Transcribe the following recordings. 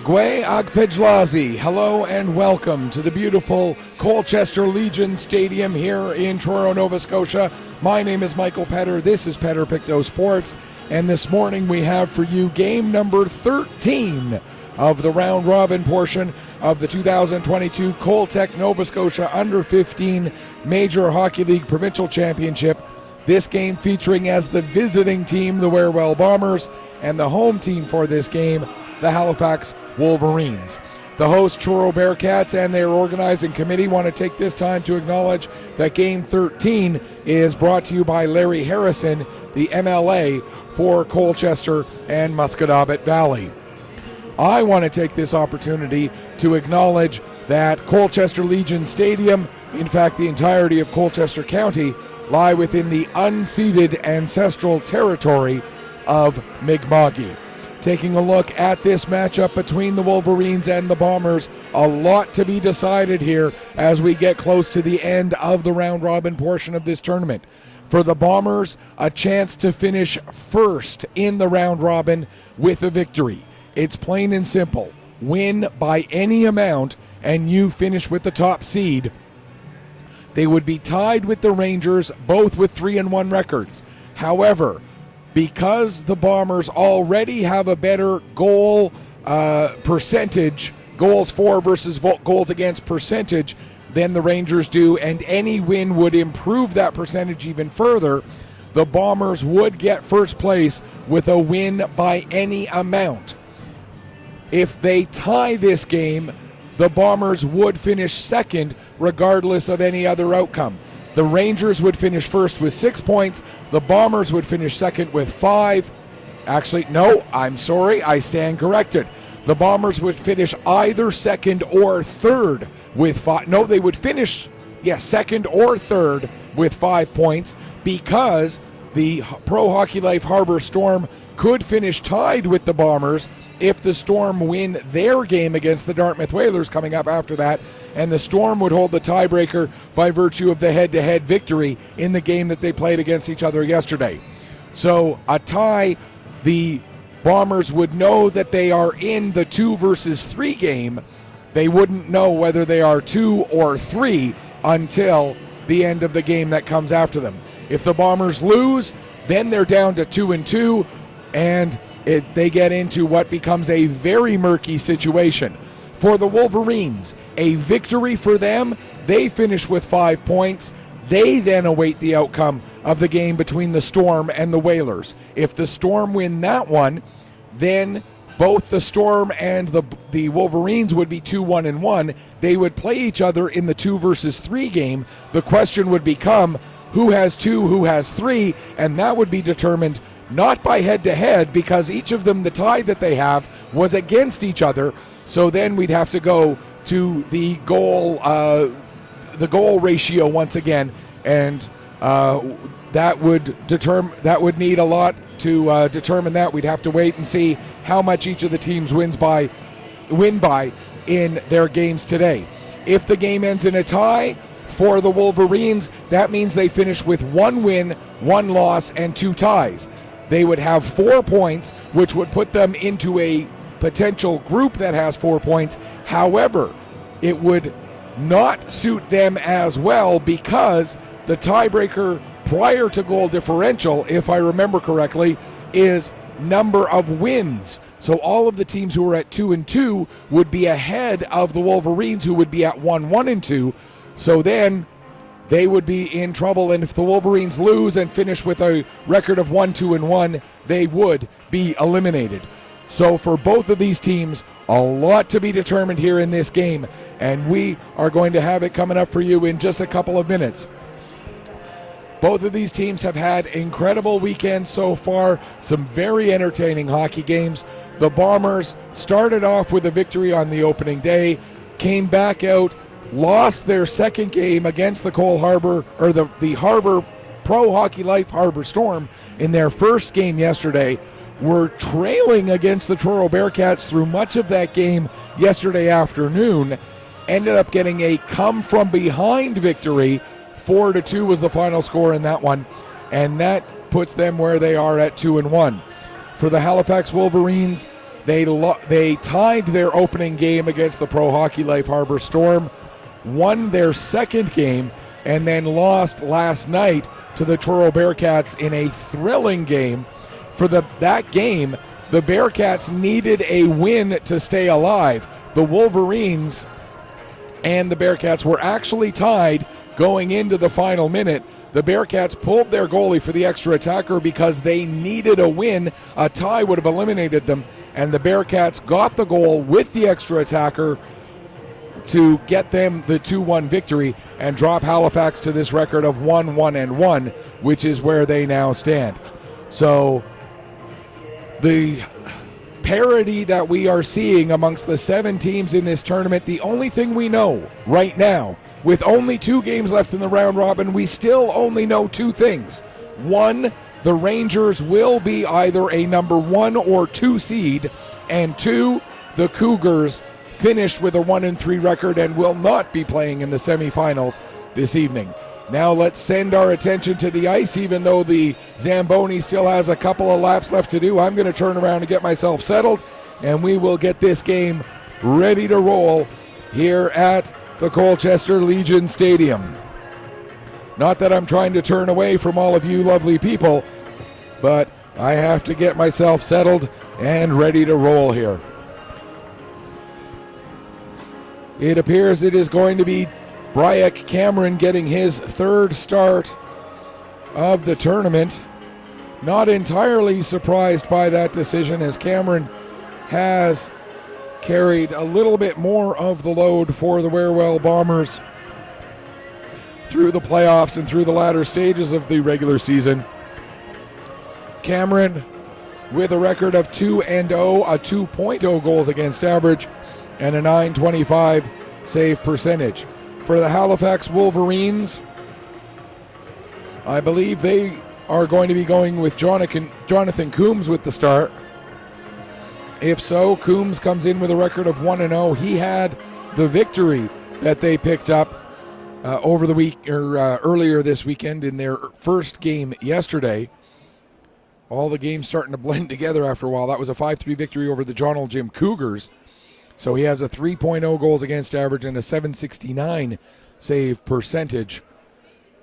Gwe Agpejlazi, hello and welcome to the beautiful Colchester Legion Stadium here in Truro, Nova Scotia. My name is Michael Petter. This is Petter Pictou Sports, and this morning we have for you game number 13 of the round-robin portion of the 2022 Coltech Nova Scotia Under-15 Major Hockey League Provincial Championship. This game featuring as the visiting team the Wherwell Bombers, and the home team for this game, the Halifax Wolverines. The host, Truro Bearcats, and their organizing committee want to take this time to acknowledge that Game 13 is brought to you by Larry Harrison, the MLA for Colchester and Musquodoboit Valley. I want to take this opportunity to acknowledge that Colchester Legion Stadium, in fact the entirety of Colchester County, lie within the unceded ancestral territory of Mi'kmaq. Taking a look at this matchup between the Wolverines and the Bombers, a lot to be decided here as we get close to the end of the round-robin portion of this tournament. For the Bombers, a chance to finish first in the round-robin with a victory. It's plain and simple. Win by any amount and you finish with the top seed. They would be tied with the Rangers, both with 3-1 records. However, because the Bombers already have a better goal percentage, goals for versus goals against percentage, than the Rangers do, and any win would improve that percentage even further, the Bombers would get first place with a win by any amount. If they tie this game, the Bombers would finish second regardless of any other outcome. The Rangers would finish first with 6 points. The Bombers would finish second with 5. Actually, no, I'm sorry, I stand corrected. The Bombers would finish either second or third with 5. No, they would finish, second or third with 5 points, because the Pro Hockey Life Harbor Storm could finish tied with the Bombers if the Storm win their game against the Dartmouth Whalers coming up after that, and the Storm would hold the tiebreaker by virtue of the head-to-head victory in the game that they played against each other yesterday. So a tie, the Bombers would know that they are in the 2 versus 3 game. They wouldn't know whether they are 2 or 3 until the end of the game that comes after them. If the Bombers lose, then they're down to 2-2, and they get into what becomes a very murky situation. For the Wolverines, a victory for them, they finish with 5 points. They then await the outcome of the game between the Storm and the Whalers. If the Storm win that one, then both the Storm and the Wolverines would be 2-1-1. They would play each other in the 2 versus 3 game. The question would become who has 2, who has 3, and that would be determined not by head-to-head, because each of them, the tie that they have, was against each other. So then we'd have to go to the goal ratio once again, and that would need a lot to determine that. We'd have to wait and see how much each of the teams win by in their games today. If the game ends in a tie for the Wolverines, that means they finish with 1 win, 1 loss, and 2 ties. They would have 4 points, which would put them into a potential group that has 4 points. However, it would not suit them as well, because the tiebreaker prior to goal differential, if I remember correctly, is number of wins. So all of the teams who are at 2-2 would be ahead of the Wolverines, who would be at 1-1-2. So then they would be in trouble, and if the Wolverines lose and finish with a record of 1-2-1, they would be eliminated. So for both of these teams, a lot to be determined here in this game, and we are going to have it coming up for you in just a couple of minutes. Both of these teams have had incredible weekends so far, some very entertaining hockey games. The Bombers started off with a victory on the opening day, came back out, lost their second game against the the Harbor Pro Hockey Life Harbor Storm in their first game yesterday. Were trailing against the Truro Bearcats through much of that game yesterday afternoon. Ended up getting a come-from-behind victory. 4-2 was the final score in that one, and that puts them where they are at 2-1. For the Halifax Wolverines, They tied their opening game against the Pro Hockey Life Harbor Storm, won their second game, and then lost last night to the Truro Bearcats in a thrilling game. For that game, the Bearcats needed a win to stay alive. The Wolverines and the Bearcats were actually tied going into the final minute. The Bearcats pulled their goalie for the extra attacker because they needed a win. A tie would have eliminated them, and the Bearcats got the goal with the extra attacker to get them the 2-1 victory and drop Halifax to this record of 1-1-1, which is where they now stand. So the parity that we are seeing amongst the 7 teams in this tournament, the only thing we know right now, with only 2 games left in the round robin, we still only know 2 things. 1, the Rangers will be either a number 1 or 2 seed, and 2, the Cougars finished with a 1-3 record and will not be playing in the semifinals this evening. Now let's send our attention to the ice. Even though the Zamboni still has a couple of laps left to do, I'm going to turn around and get myself settled, and we will get this game ready to roll here at the Colchester Legion Stadium. Not that I'm trying to turn away from all of you lovely people, but I have to get myself settled and ready to roll here. It appears it is going to be Bryack Cameron getting his 3rd start of the tournament. Not entirely surprised by that decision, as Cameron has carried a little bit more of the load for the Wherewell Bombers through the playoffs and through the latter stages of the regular season. Cameron with a record of 2-0, a 2.0 goals against average, and a .925 save percentage. For the Halifax Wolverines, I believe they are going to be going with Jonathan Coombs with the start. If so, Coombs comes in with a record of 1-0. He had the victory that they picked up over the week or earlier this weekend in their first game yesterday. All the games starting to blend together after a while. That was a 5-3 victory over the John L. Jim Cougars. So he has a 3.0 goals against average and a .769 save percentage.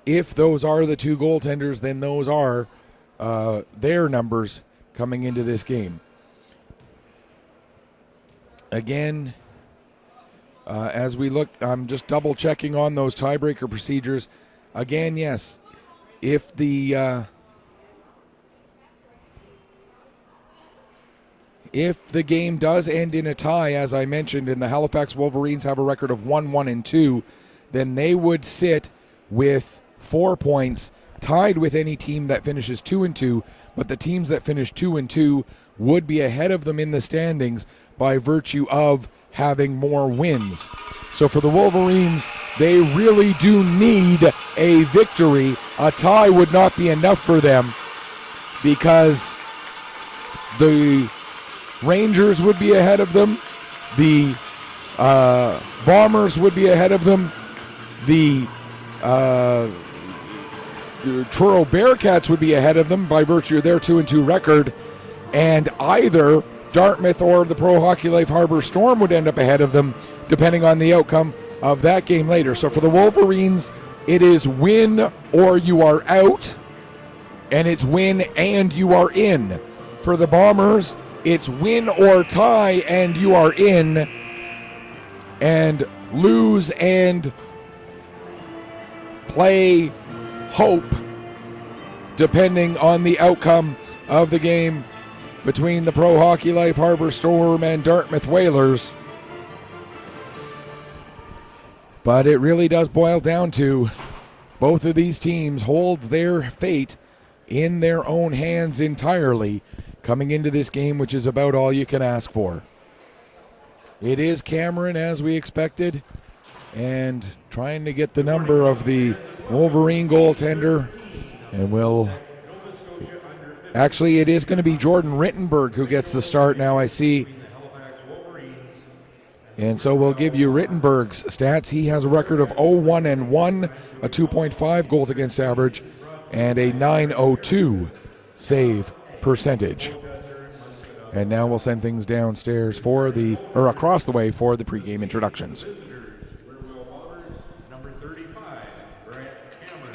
If those are the 2 goaltenders, then those are their numbers coming into this game. Again, as we look, I'm just double checking on those tiebreaker procedures. Again, yes, if the game does end in a tie, as I mentioned, and the Halifax Wolverines have a record of 1-1-2, then they would sit with 4 points, tied with any team that finishes 2-2, but the teams that finish 2-2 would be ahead of them in the standings by virtue of having more wins. So for the Wolverines, they really do need a victory. A tie would not be enough for them because the Rangers would be ahead of them. The Bombers would be ahead of them. The Truro Bearcats would be ahead of them by virtue of their 2-2 record. And either Dartmouth or the Pro Hockey Life Harbor Storm would end up ahead of them, depending on the outcome of that game later. So for the Wolverines, it is win or you are out, and it's win and you are in. For the Bombers, it's win or tie and you are in, and lose and play hope, depending on the outcome of the game between the Pro Hockey Life Harbor Storm and Dartmouth Whalers. But it really does boil down to both of these teams hold their fate in their own hands entirely coming into this game, which is about all you can ask for. It is Cameron, as we expected, and trying to get the number of the Wolverine goaltender, and we'll... Actually, it is going to be Jordan Rittenberg who gets the start now, I see. And so we'll give you Rittenberg's stats. He has a record of 0-1-1, a 2.5 goals against average, and a .902 save percentage. And now we'll send things downstairs across the way for the pregame introductions. Number 35, Brett Cameron.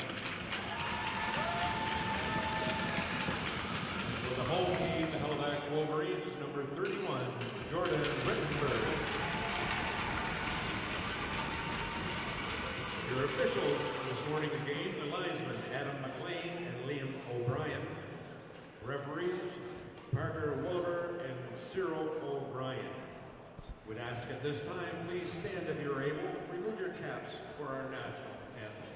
For the home team, the Halifax Wolverines, number 31, Jordan Rittenberg. Your officials for this morning's game, the linesmen, Adam McLean and Liam O'Brien. Referees, Parker Wolver and Cyril O'Brien. Would ask at this time, please stand if you're able. Remove your caps for our national anthem.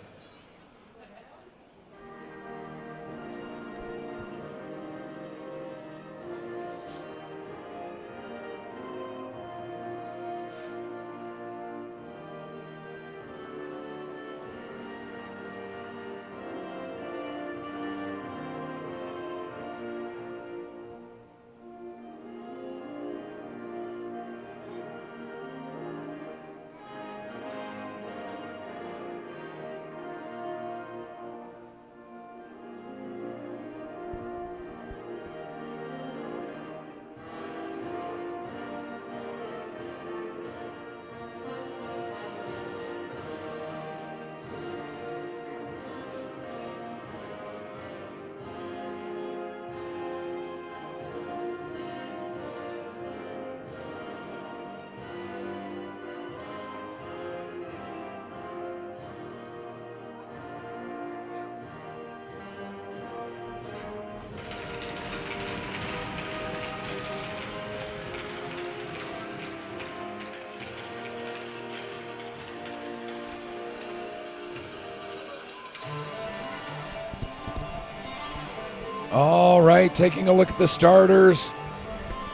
All right, taking a look at the starters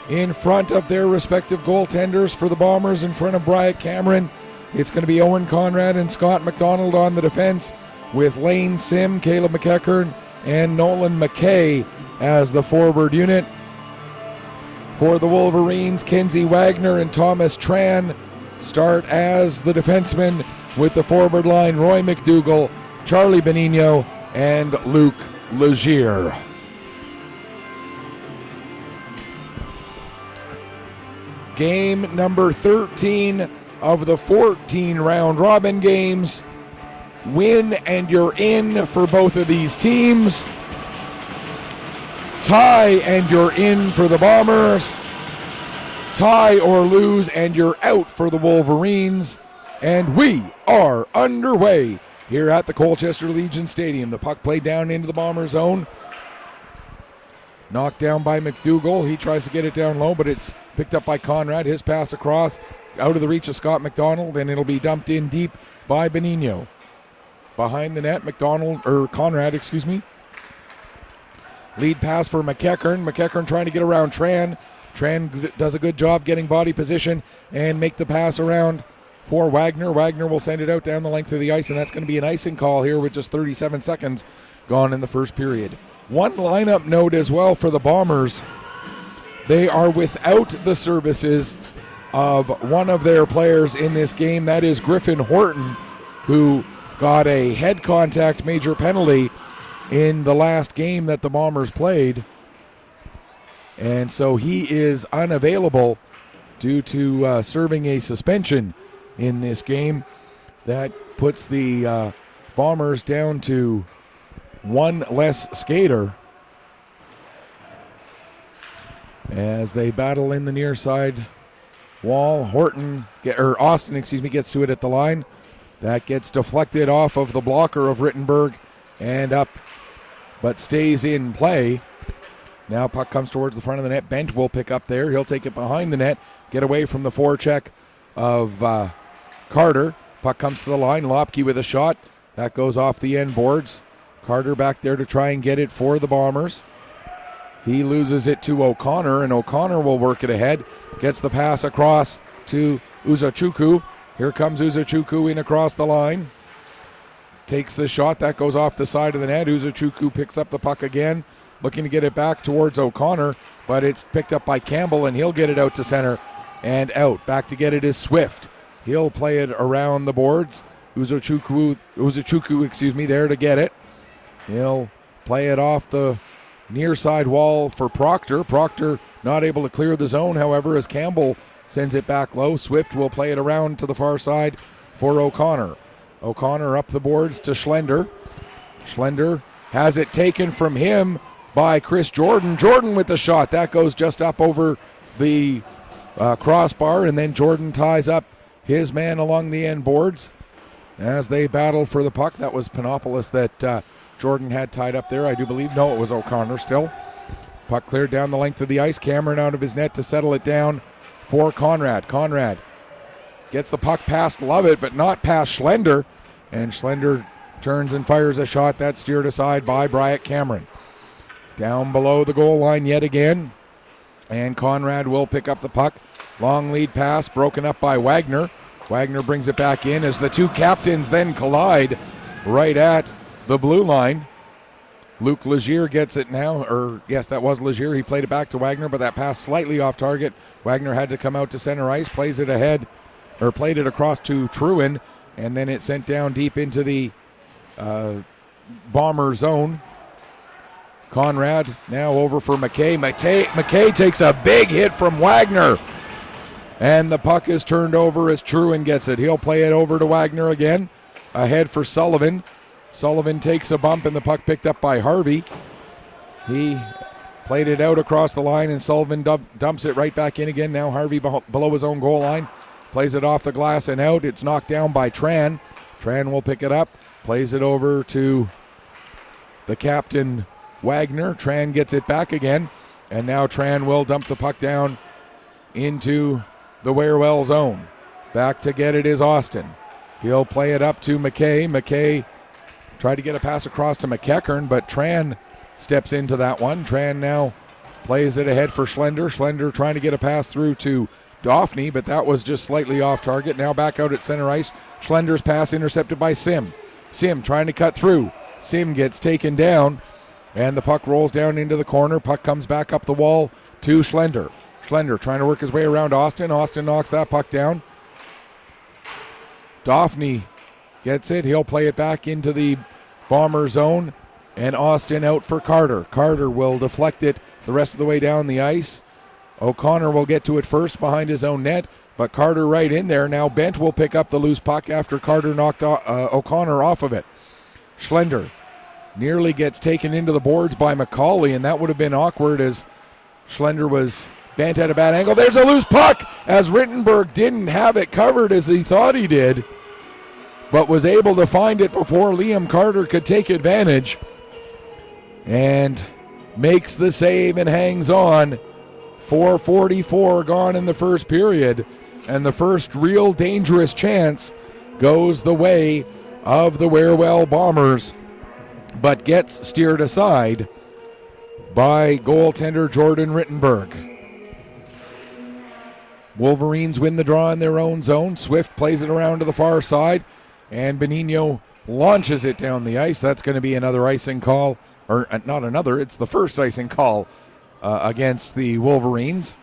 in front of their respective goaltenders for the Bombers. In front of Bryant Cameron, it's going to be Owen Conrad and Scott McDonald on the defense, with Lane Sim, Caleb McEachern, and Nolan McKay as the forward unit. For the Wolverines, Kenzie Wagner and Thomas Tran start as the defensemen, with the forward line Roy McDougall, Charlie Benigno, and Luke Legier. Game number 13 of the 14 round robin games. Win and you're in for both of these teams. Tie and you're in for the Bombers. Tie or lose and you're out for the Wolverines. And we are underway here at the Colchester Legion Stadium. The puck played down into the Bomber zone. Knocked down by McDougall. He tries to get it down low, but it's picked up by Conrad. His pass across, out of the reach of Scott McDonald, and it'll be dumped in deep by Benigno. Behind the net, Conrad. Lead pass for McEachern. McEachern trying to get around Tran. Tran does a good job getting body position and make the pass around for Wagner. Wagner will send it out down the length of the ice, and that's going to be an icing call here with just 37 seconds gone in the first period. One lineup note as well for the Bombers. They are without the services of one of their players in this game. That is Griffin Horton, who got a head contact major penalty in the last game that the Bombers played. And so he is unavailable due to serving a suspension in this game. That puts the Bombers down to one less skater as they battle in the near side wall. Austin gets to it at the line. That gets deflected off of the blocker of Rittenberg and up, but stays in play. Now puck comes towards the front of the net. Bent will pick up there. He'll take it behind the net, get away from the forecheck of Carter. Puck comes to the line. Lopke with a shot. That goes off the end boards. Carter back there to try and get it for the Bombers. He loses it to O'Connor, and O'Connor will work it ahead. Gets the pass across to Uzochukwu. Here comes Uzochukwu in across the line. Takes the shot. That goes off the side of the net. Uzochukwu picks up the puck again, looking to get it back towards O'Connor, but it's picked up by Campbell, and he'll get it out to center and out. Back to get it is Swift. He'll play it around the boards. Uzochukwu, there to get it. He'll play it off the near side wall for Proctor. Proctor not able to clear the zone, however, as Campbell sends it back low. Swift will play it around to the far side for O'Connor. O'Connor up the boards to Schlender. Schlender has it taken from him by Chris Jordan. Jordan with the shot. That goes just up over the crossbar, and then Jordan ties up his man along the end boards as they battle for the puck. That was Panopoulos that Jordan had tied up there, I do believe. No, it was O'Connor still. Puck cleared down the length of the ice. Cameron out of his net to settle it down for Conrad. Conrad gets the puck past Lovett, but not past Schlender. And Schlender turns and fires a shot that's steered aside by Bryant Cameron. Down below the goal line yet again. And Conrad will pick up the puck. Long lead pass broken up by Wagner. Wagner brings it back in as the two captains then collide right at the blue line. Luke Legier gets it now, or yes, that was Legier. He played it back to Wagner, but that pass slightly off target. Wagner had to come out to center ice, plays it ahead, or played it across to Truin, and then it sent down deep into the Bomber zone. Conrad now over for McKay. McKay takes a big hit from Wagner, and the puck is turned over as Truin gets it. He'll play it over to Wagner again. Ahead for Sullivan. Sullivan takes a bump, and the puck picked up by Harvey. He played it out across the line, and Sullivan dumps it right back in again. Now Harvey below his own goal line. Plays it off the glass and out. It's knocked down by Tran. Tran will pick it up. Plays it over to the captain, Wagner. Tran gets it back again. And now Tran will dump the puck down into the Warewell zone. Back to get it is Austin. He'll play it up to McKay. McKay tried to get a pass across to McEachern, but Tran steps into that one. Tran now plays it ahead for Schlender. Schlender trying to get a pass through to Daphne, but that was just slightly off target. Now back out at center ice. Schlender's pass intercepted by Sim. Sim trying to cut through. Sim gets taken down, and the puck rolls down into the corner. Puck comes back up the wall to Schlender. Schlender trying to work his way around Austin. Austin knocks that puck down. Daphne gets it. He'll play it back into the Bomber zone, and Austin out for Carter. Carter will deflect it the rest of the way down the ice. O'Connor will get to it first behind his own net, but Carter right in there. Now Bent will pick up the loose puck after Carter knocked O'Connor off of it. Schlender nearly gets taken into the boards by McCauley, and that would have been awkward as Schlender was bent at a bad angle. There's a loose puck as Rittenberg didn't have it covered as he thought he did, but was able to find it before Liam Carter could take advantage and makes the save and hangs on. 4:44 gone in the first period, and the first real dangerous chance goes the way of the Warewell Bombers, but gets steered aside by goaltender Jordan Rittenberg. Wolverines win the draw in their own zone. Swift plays it around to the far side, and Benigno launches it down the ice. That's going to be another icing call, or not another, it's the first icing call against the Wolverines.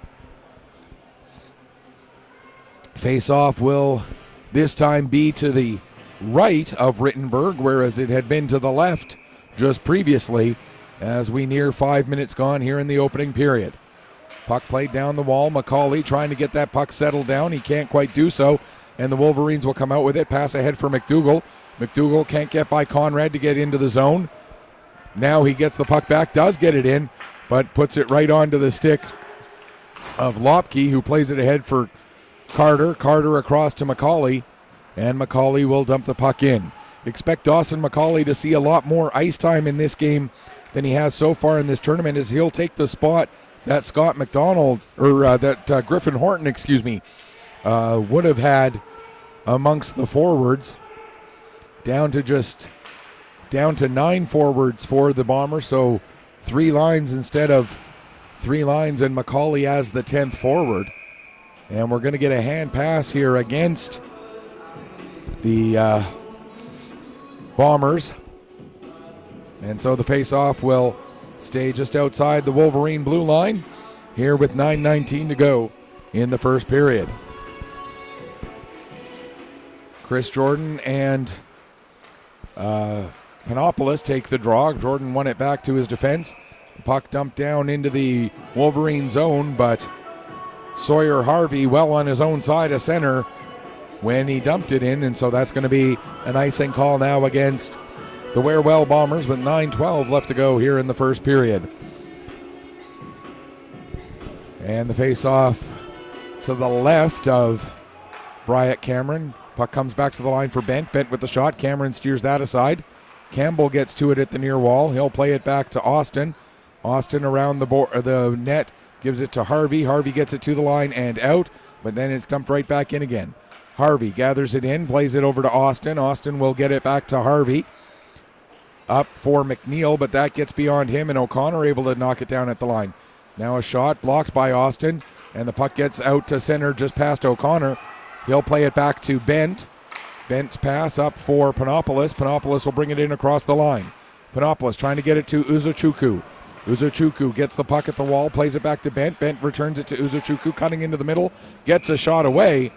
Face-off will this time be to the right of Rittenberg, whereas it had been to the left just previously, as we near 5 minutes gone here in the opening period. Puck played down the wall. McCauley trying to get that puck settled down. He can't quite do so, and the Wolverines will come out with it. Pass ahead for McDougall. McDougall can't get by Conrad to get into the zone. Now he gets the puck back, does get it in, but puts it right onto the stick of Lopke, who plays it ahead for Carter. Carter across to McCauley, and McCauley will dump the puck in. Expect Dawson McCauley to see a lot more ice time in this game than he has so far in this tournament, as he'll take the spot that Scott McDonald, or that Griffin Horton, would have had amongst the forwards, down to 9 forwards for the Bombers, so 3 lines instead of 3 lines, and McCauley as the 10th forward. And we're going to get a hand pass here against the Bombers. And so the face-off will stay just outside the Wolverine blue line here with 9:19 to go in the first period. Chris Jordan and Panopoulos take the draw. Jordan won it back to his defense, Puck dumped down into the Wolverine zone, but Sawyer Harvey well on his own side of center when he dumped it in, and so that's going to be an icing call now against the Ware-Well Bombers with 9:12 left to go here in the first period. And the face-off to the left of Bryant Cameron. Puck comes back to the line for Bent. Bent with the shot. Cameron steers that aside. Campbell gets to it at the near wall. He'll play it back to Austin. Austin around the net, gives it to Harvey. Harvey gets it to the line and out, but then it's dumped right back in again. Harvey gathers it in, plays it over to Austin. Austin will get it back to Harvey. Up for McNeil, but that gets beyond him, and O'Connor able to knock it down at the line. Now a shot blocked by Austin, and the puck gets out to center just past O'Connor. He'll play it back to Bent. Bent's pass up for Panopoulos. Panopoulos will bring it in across the line. Panopoulos trying to get it to Uzochukwu. Uzochukwu gets the puck at the wall, plays it back to Bent. Bent returns it to Uzochukwu, cutting into the middle, gets a shot away,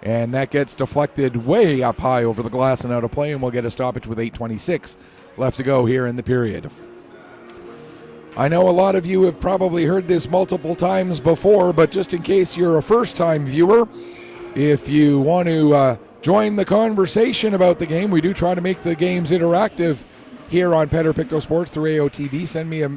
and that gets deflected way up high over the glass and out of play, and we'll get a stoppage with 8:26 left to go here in the period. I know a lot of you have probably heard this multiple times before, but just in case you're a first-time viewer, if you want to join the conversation about the game, we do try to make the games interactive here on Pictou Sports through AOTV. Send me a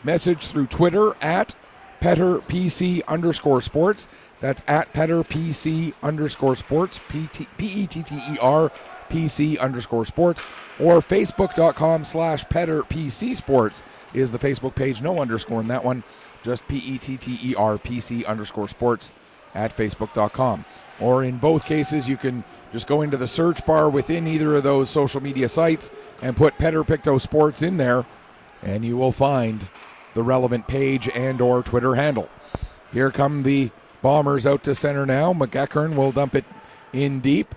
message through Twitter at PetterPC_sports. That's at PetterPC_sports, PETTER PC_sports, or Facebook.com/PetterPCsports is the Facebook page. No underscore in that one, just PETTER PC_sports at Facebook.com. Or in both cases, you can just go into the search bar within either of those social media sites and put Pictou Sports in there, and you will find the relevant page and or Twitter handle. Here come the Bombers out to center now. McEachern will dump it in deep.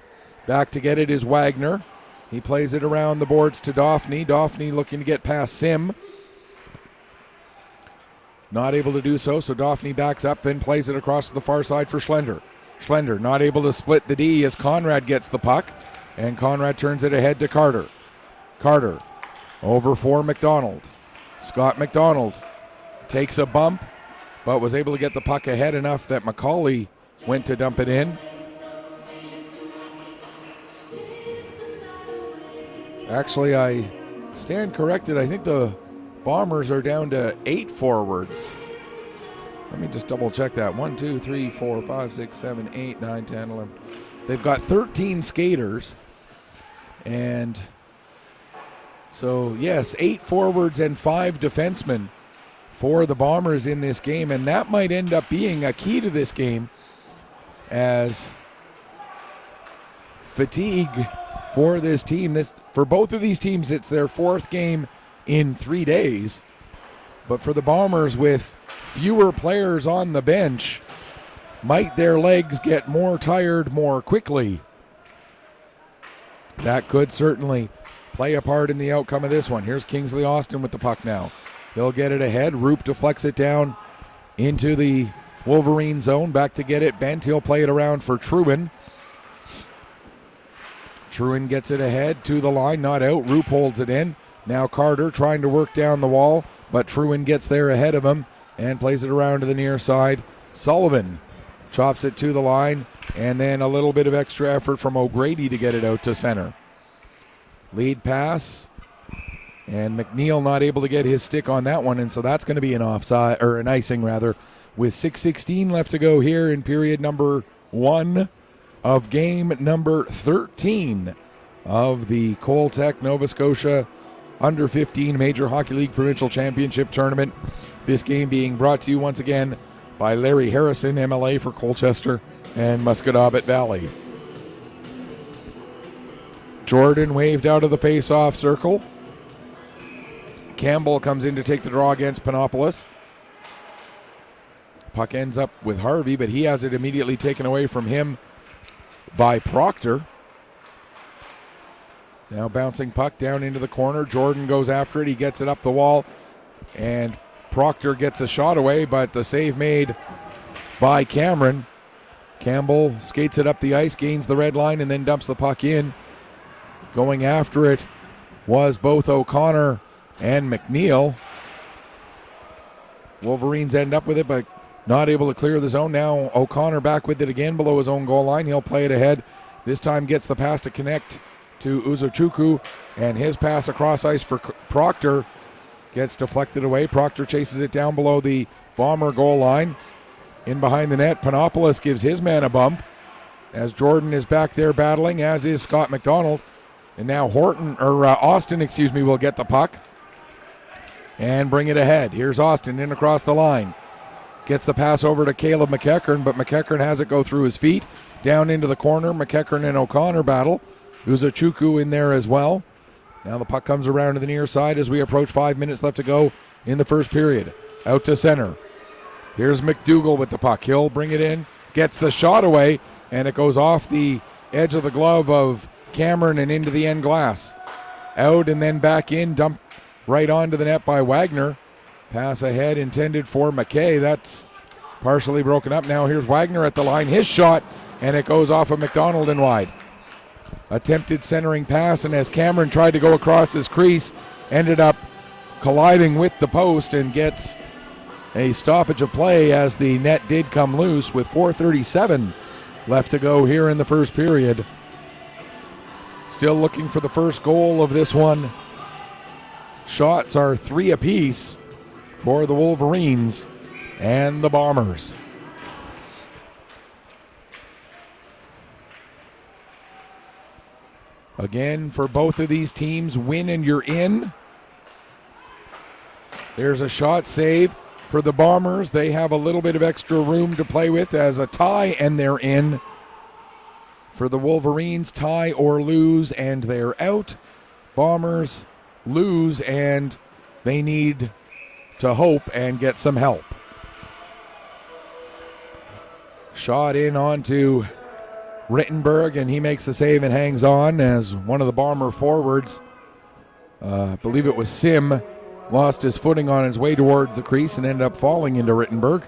Back to get it is Wagner. He plays it around the boards to Daphne. Daphne looking to get past Sim. Not able to do so, so Daphne backs up, then plays it across to the far side for Schlender. Schlender not able to split the D as Conrad gets the puck, and Conrad turns it ahead to Carter. Carter over for McDonald. Scott McDonald takes a bump, but was able to get the puck ahead enough that McCauley went to dump it in. Actually, I stand corrected. I think the Bombers are down to 8 forwards. Let me just double check that. 1, 2, 3, 4, 5, 6, 7, 8, 9, 10, 11. They've got 13 skaters. And so, yes, 8 forwards and 5 defensemen for the Bombers in this game. And that might end up being a key to this game, as fatigue for this team. For both of these teams, it's their 4th game in 3 days. But for the Bombers, with fewer players on the bench, might their legs get more tired more quickly? That could certainly play a part in the outcome of this one. Here's Kingsley Austin with the puck now. He'll get it ahead. Roop deflects it down into the Wolverine zone. Back to get it bent. He'll play it around for Truro. Truro gets it ahead to the line, not out. Roop holds it in. Now Carter trying to work down the wall, but Truro gets there ahead of him and plays it around to the near side. Sullivan chops it to the line, and then a little bit of extra effort from O'Grady to get it out to center. Lead pass, and McNeil not able to get his stick on that one, and so that's going to be an offside, or an icing rather, with 6:16 left to go here in period number 1 of game number 13 of the Coltech Nova Scotia Under 15 Major Hockey League Provincial Championship Tournament. This game being brought to you once again by Larry Harrison, MLA for Colchester and Musquodoboit Valley. Jordan waved out of the face-off circle. Campbell comes in to take the draw against Panopoulos. Puck ends up with Harvey, but he has it immediately taken away from him by Proctor. Now bouncing puck down into the corner. Jordan goes after it. He gets it up the wall, and Proctor gets a shot away, but the save made by Cameron. Campbell skates it up the ice, gains the red line, and then dumps the puck in. Going after it was both O'Connor and McNeil. Wolverines end up with it, but not able to clear the zone. Now O'Connor back with it again below his own goal line. He'll play it ahead. This time gets the pass to connect to Uzochukwu, and his pass across ice for Proctor gets deflected away. Proctor chases it down below the Bomber goal line. In behind the net, Panopoulos gives his man a bump as Jordan is back there battling, as is Scott McDonald. And now Austin, will get the puck and bring it ahead. Here's Austin in across the line. Gets the pass over to Caleb McEachern, but McEachern has it go through his feet. Down into the corner, McEachern and O'Connor battle. Uzochukwu in there as well. Now the puck comes around to the near side as we approach 5 minutes left to go in the first period. Out to center. Here's McDougall with the puck. He'll bring it in, gets the shot away, and it goes off the edge of the glove of Cameron and into the end glass. Out and then back in, dumped right onto the net by Wagner. Pass ahead intended for McKay. That's partially broken up. Now here's Wagner at the line. His shot, and it goes off of McDonald and wide. Attempted centering pass, and as Cameron tried to go across his crease, ended up colliding with the post and gets a stoppage of play as the net did come loose with 4:37 left to go here in the first period. Still looking for the first goal of this one. Shots are 3 apiece for the Wolverines and the Bombers. Again, for both of these teams, win and you're in. There's a shot save for the Bombers. They have a little bit of extra room to play with as a tie and they're in. For the Wolverines, tie or lose and they're out. Bombers lose and they need to hope and get some help. Shot in onto Rittenberg, and he makes the save and hangs on as one of the Bomber forwards, I believe it was Sim, lost his footing on his way toward the crease and ended up falling into Rittenberg.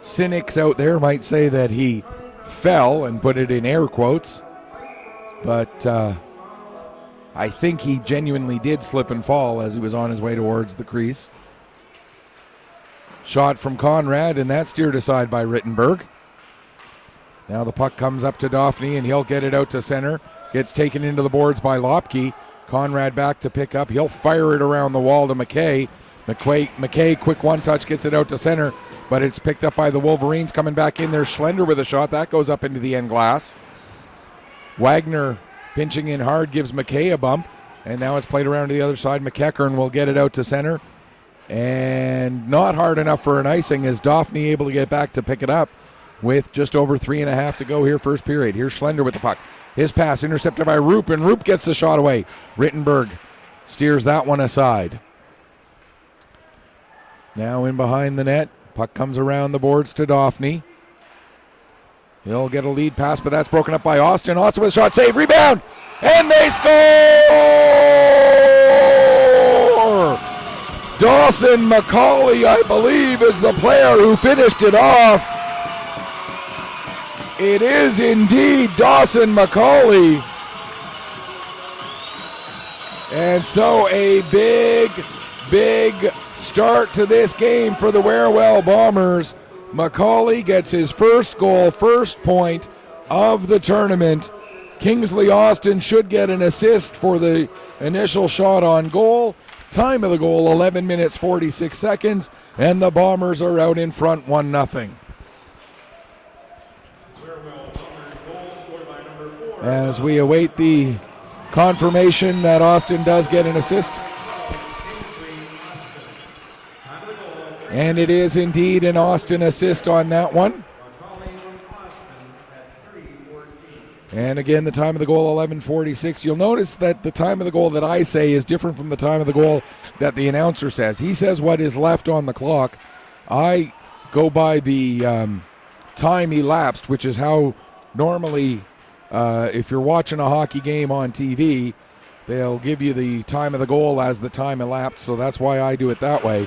Cynics out there might say that he fell and put it in air quotes, but I think he genuinely did slip and fall as he was on his way towards the crease. Shot from Conrad, and that's steered aside by Rittenberg. Now the puck comes up to Daphne, and he'll get it out to center. Gets taken into the boards by Lopke. Conrad back to pick up. He'll fire it around the wall to McKay. McKay, quick one-touch, gets it out to center, but it's picked up by the Wolverines. Coming back in there, Schlender with a shot. That goes up into the end glass. Wagner pinching in hard, gives McKay a bump, and now it's played around to the other side. McEachern will get it out to center. And not hard enough for an icing as Daphne able to get back to pick it up with just over 3.5 to go here first period. Here's Schlender with the puck. His pass intercepted by Roop, and Roop gets the shot away. Rittenberg steers that one aside. Now in behind the net. Puck comes around the boards to Daphne. He'll get a lead pass, but that's broken up by Austin. Austin with a shot, save, rebound, and they score! Dawson McCauley, I believe, is the player who finished it off. It is indeed Dawson McCauley. And so a big start to this game for the Warewell Bombers. McCauley gets his first goal, first point of the tournament. Kingsley Austin should get an assist for the initial shot on goal. Time of the goal, 11 minutes, 46 seconds, and the Bombers are out in front 1-0. As we await the confirmation that Austin does get an assist. And it is indeed an Austin assist on that one. And again, the time of the goal, 11:46. You'll notice that the time of the goal that I say is different from the time of the goal that the announcer says. He says what is left on the clock. I go by the time elapsed, which is how normally, if you're watching a hockey game on TV, they'll give you the time of the goal as the time elapsed. So that's why I do it that way.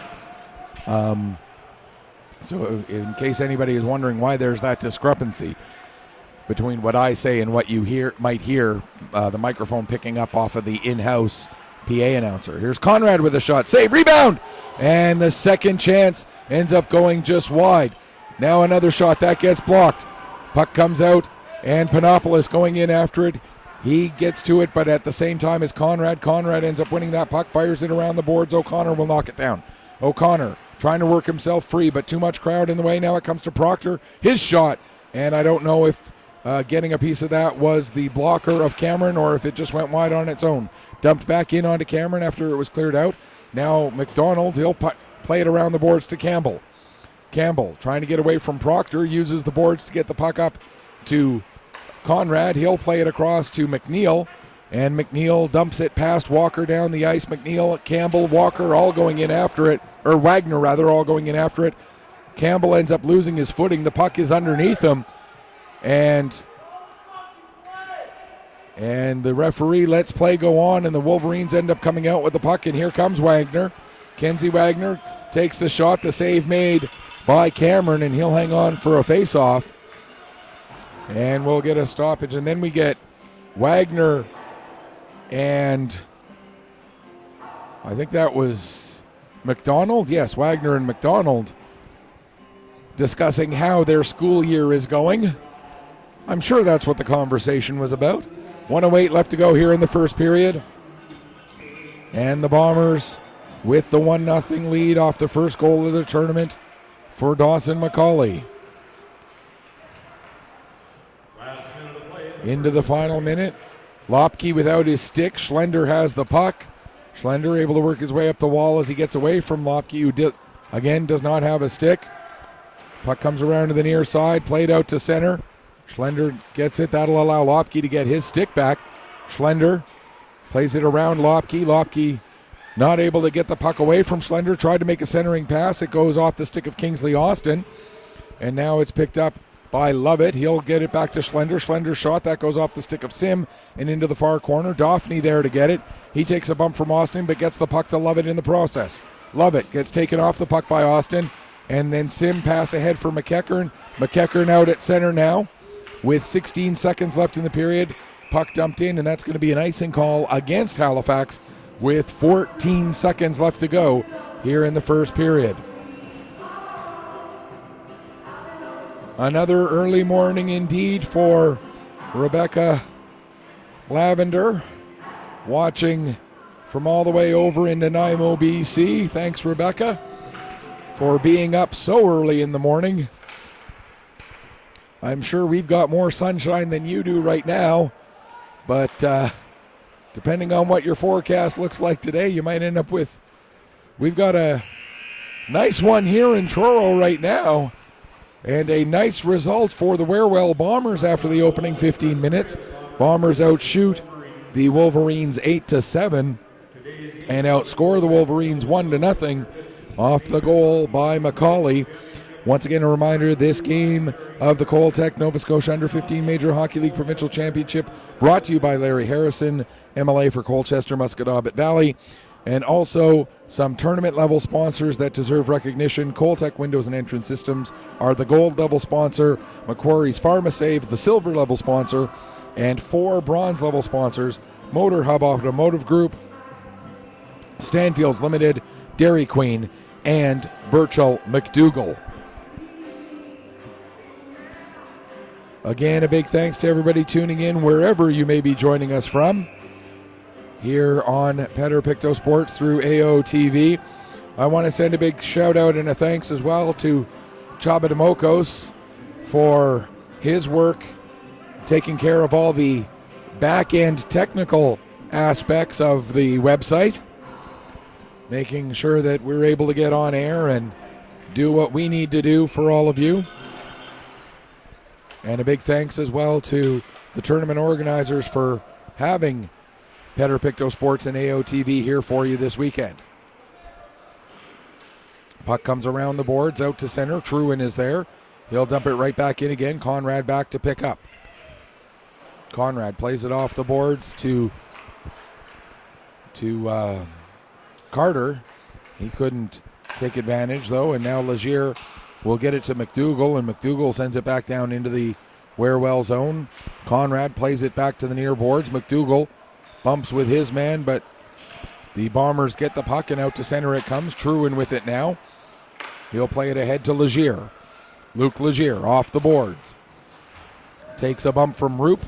So in case anybody is wondering why there's that discrepancy between what I say and what you might hear the microphone picking up off of the in-house PA announcer. Here's Conrad with a shot. Save, rebound! And the second chance ends up going just wide. Now another shot. That gets blocked. Puck comes out, and Panopoulos going in after it. He gets to it, but at the same time as Conrad. Conrad ends up winning that puck, fires it around the boards. O'Connor will knock it down. O'Connor trying to work himself free, but too much crowd in the way. Now it comes to Proctor. His shot, and I don't know if getting a piece of that was the blocker of Cameron or if it just went wide on its own. Dumped back in onto Cameron after it was cleared out. Now McDonald, he'll play it around the boards to Campbell. Campbell trying to get away from Proctor, uses the boards to get the puck up to Conrad. He'll play it across to McNeil, and McNeil dumps it past Walker down the ice. McNeil, Campbell, Walker all going in after it, or Wagner rather, all going in after it. Campbell ends up losing his footing. The puck is underneath him, and the referee lets play go on, and the Wolverines end up coming out with the puck, and here comes Wagner. Kenzie Wagner takes the shot, the save made by Cameron, and he'll hang on for a face-off. And we'll get a stoppage, and then we get Wagner and I think that was McDonald. Yes, Wagner and McDonald discussing how their school year is going. I'm sure that's what the conversation was about. 1:08 left to go here in the first period. And the Bombers with the 1-0 lead off the first goal of the tournament for Dawson McCauley. Into the final minute. Lopke without his stick. Schlender has the puck. Schlender able to work his way up the wall as he gets away from Lopke, who again does not have a stick. Puck comes around to the near side, played out to center. Schlender gets it. That'll allow Lopke to get his stick back. Schlender plays it around Lopke. Lopke not able to get the puck away from Schlender. Tried to make a centering pass. It goes off the stick of Kingsley Austin. And now it's picked up by Lovett. He'll get it back to Schlender. Schlender's shot, that goes off the stick of Sim and into the far corner. Daphne there to get it. He takes a bump from Austin, but gets the puck to Lovett in the process. Lovett gets taken off the puck by Austin, and then Sim pass ahead for McEachern. McEachern out at center now with 16 seconds left in the period. Puck dumped in, and that's going to be an icing call against Halifax with 14 seconds left to go here in the first period. Another early morning indeed for Rebecca Lavender, watching from all the way over in Nanaimo, BC. Thanks, Rebecca, for being up so early in the morning. I'm sure we've got more sunshine than you do right now, but depending on what your forecast looks like today, you might end up with... We've got a nice one here in Truro right now. And a nice result for the Wherewell Bombers after the opening 15 minutes. Bombers outshoot the Wolverines 8-7 and outscore the Wolverines 1-0 off the goal by McCauley. Once again, a reminder, this game of the Coltech Nova Scotia Under-15 Major Hockey League Provincial Championship brought to you by Larry Harrison, MLA for Colchester, Musquodoboit Valley. And also some tournament-level sponsors that deserve recognition. Coltech Windows and Entrance Systems are the gold-level sponsor, Macquarie's PharmaSave, the silver-level sponsor, and 4 bronze-level sponsors, Motor Hub Automotive Group, Stanfields Limited, Dairy Queen, and Birchall McDougall. Again, a big thanks to everybody tuning in wherever you may be joining us from here on Petter Pictou Sports through AOTV. I want to send a big shout out and a thanks as well to Chaba Demokos for his work taking care of all the back-end technical aspects of the website, making sure that we're able to get on air and do what we need to do for all of you. And a big thanks as well to the tournament organizers for having Petter Pictou Sports and AOTV here for you this weekend. Puck comes around the boards, out to center. Truin is there. He'll dump it right back in again. Conrad back to pick up. Conrad plays it off the boards to Carter. He couldn't take advantage, though, and now Legier will get it to McDougall, and McDougall sends it back down into the Wherewell zone. Conrad plays it back to the near boards. McDougall bumps with his man, but The Bombers get the puck, and out to center it comes. Truro with it now. He'll play it ahead to Legier. Luke Legier off the boards. Takes a bump from Roop.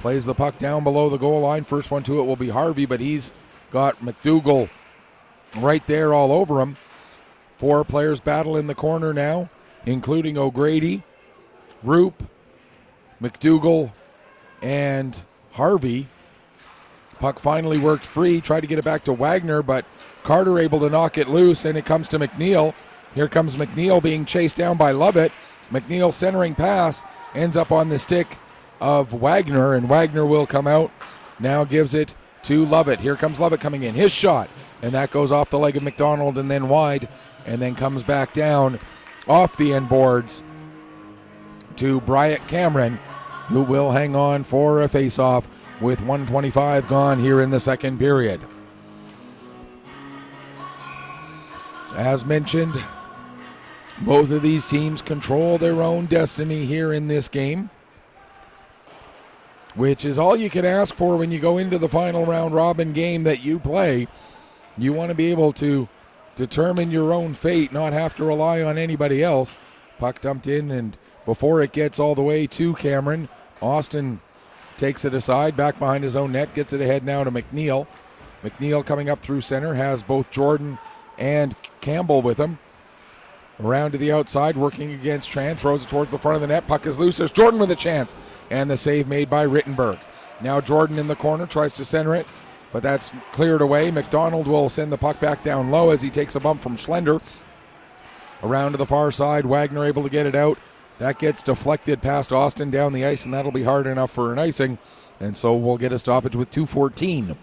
Plays the puck down below the goal line. First one to it will be Harvey, but he's got McDougall right there all over him. 4 players battle in the corner now, including O'Grady, Roop, McDougall, and Harvey. Puck finally worked free. Tried to get it back to Wagner, but Carter able to knock it loose, and it comes to McNeil. Here comes McNeil being chased down by Lovett. McNeil centering pass ends up on the stick of Wagner, and Wagner will come out. Now gives it to Lovett. Here comes Lovett coming in. His shot, and that goes off the leg of McDonald and then wide, and then comes back down off the end boards to Bryant Cameron, who will hang on for a face-off with 1:25 gone here in the second period. As mentioned, both of these teams control their own destiny here in this game, which is all you can ask for when you go into the final round robin game that you play. You want to be able to determine your own fate, not have to rely on anybody else. Puck dumped in, and before it gets all the way to Cameron, Austin takes it aside, back behind his own net, gets it ahead now to McNeil. McNeil coming up through center, has both Jordan and Campbell with him. Around to the outside, working against Tran, throws it towards the front of the net. Puck is loose. There's Jordan with a chance, and the save made by Rittenberg. Now Jordan in the corner, tries to center it, but that's cleared away. McDonald will send the puck back down low as he takes a bump from Schlender. Around to the far side, Wagner able to get it out. That gets deflected past Austin down the ice, and that'll be hard enough for an icing. And so we'll get a stoppage with 2:14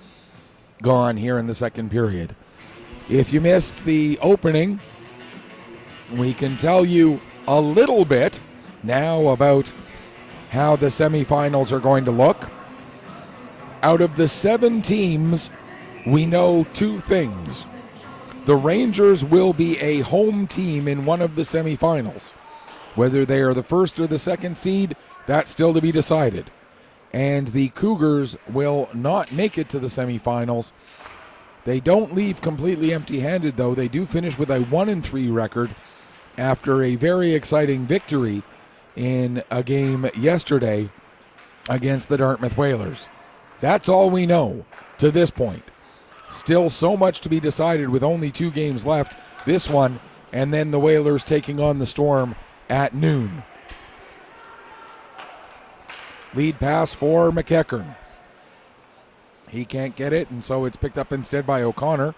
gone here in the second period. If you missed the opening, we can tell you a little bit now about how the semifinals are going to look. Out of the 7 teams, we know 2 things. The Rangers will be a home team in one of the semifinals. Whether they are the first or the second seed, that's still to be decided. And the Cougars will not make it to the semifinals. They don't leave completely empty-handed, though. They do finish with a 1-3 record after a very exciting victory in a game yesterday against the Dartmouth Whalers. That's all we know to this point. Still so much to be decided with only 2 games left. This one, and then the Whalers taking on the Storm at noon. Lead pass for McEachern. He can't get it, and so it's picked up instead by O'Connor.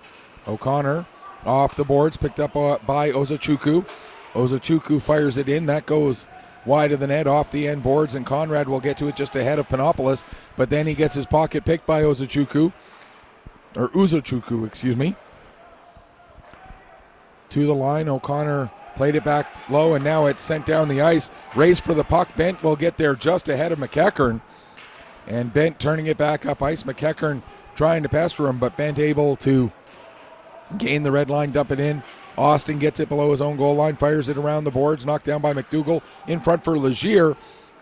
O'Connor off the boards, picked up by Ozachuku. Ozachuku fires it in. That goes wide of the net, off the end boards, and Conrad will get to it just ahead of Panopoulos, but then he gets his pocket picked by Ozachuku. Excuse me. To the line, O'Connor played it back low, and now it's sent down the ice. Race for the puck. Bent will get there just ahead of McEachern. And Bent turning it back up ice. McEachern trying to pester him, but Bent able to gain the red line, dump it in. Austin gets it below his own goal line, fires it around the boards, knocked down by McDougall. In front for Legier,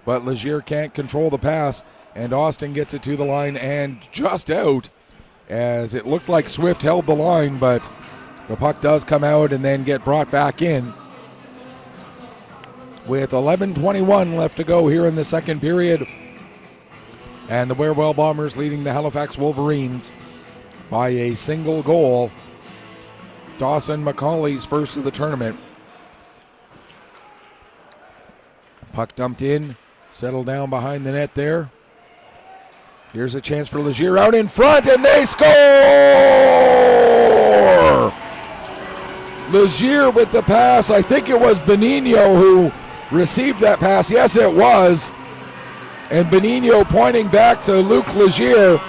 but Legier can't control the pass, and Austin gets it to the line and just out, as it looked like Swift held the line, but the puck does come out and then get brought back in. With 11:21 left to go here in the second period, and the Wherwell Bombers leading the Halifax Wolverines by a single goal. Dawson McCauley's first of the tournament. Puck dumped in, settled down behind the net there. Here's a chance for Legier out in front, and they score! Legier with the pass. I think it was Benigno who received that pass. Yes, it was. And Benigno pointing back to Luke Legier,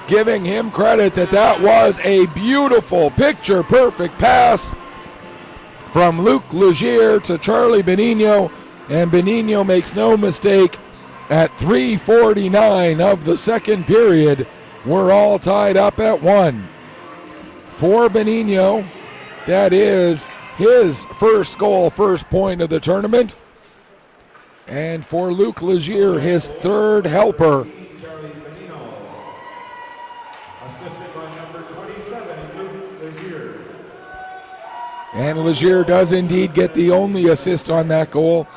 giving him credit that was a beautiful, picture-perfect pass from Luke Legier to Charlie Benigno, and Benigno makes no mistake. At 3:49 of the second period, we're all tied up at 1. For Benigno, that is his first goal, first point of the tournament. And for Luke Legier, his third helper. Assisted by number And Legier does indeed get the only assist on that goal.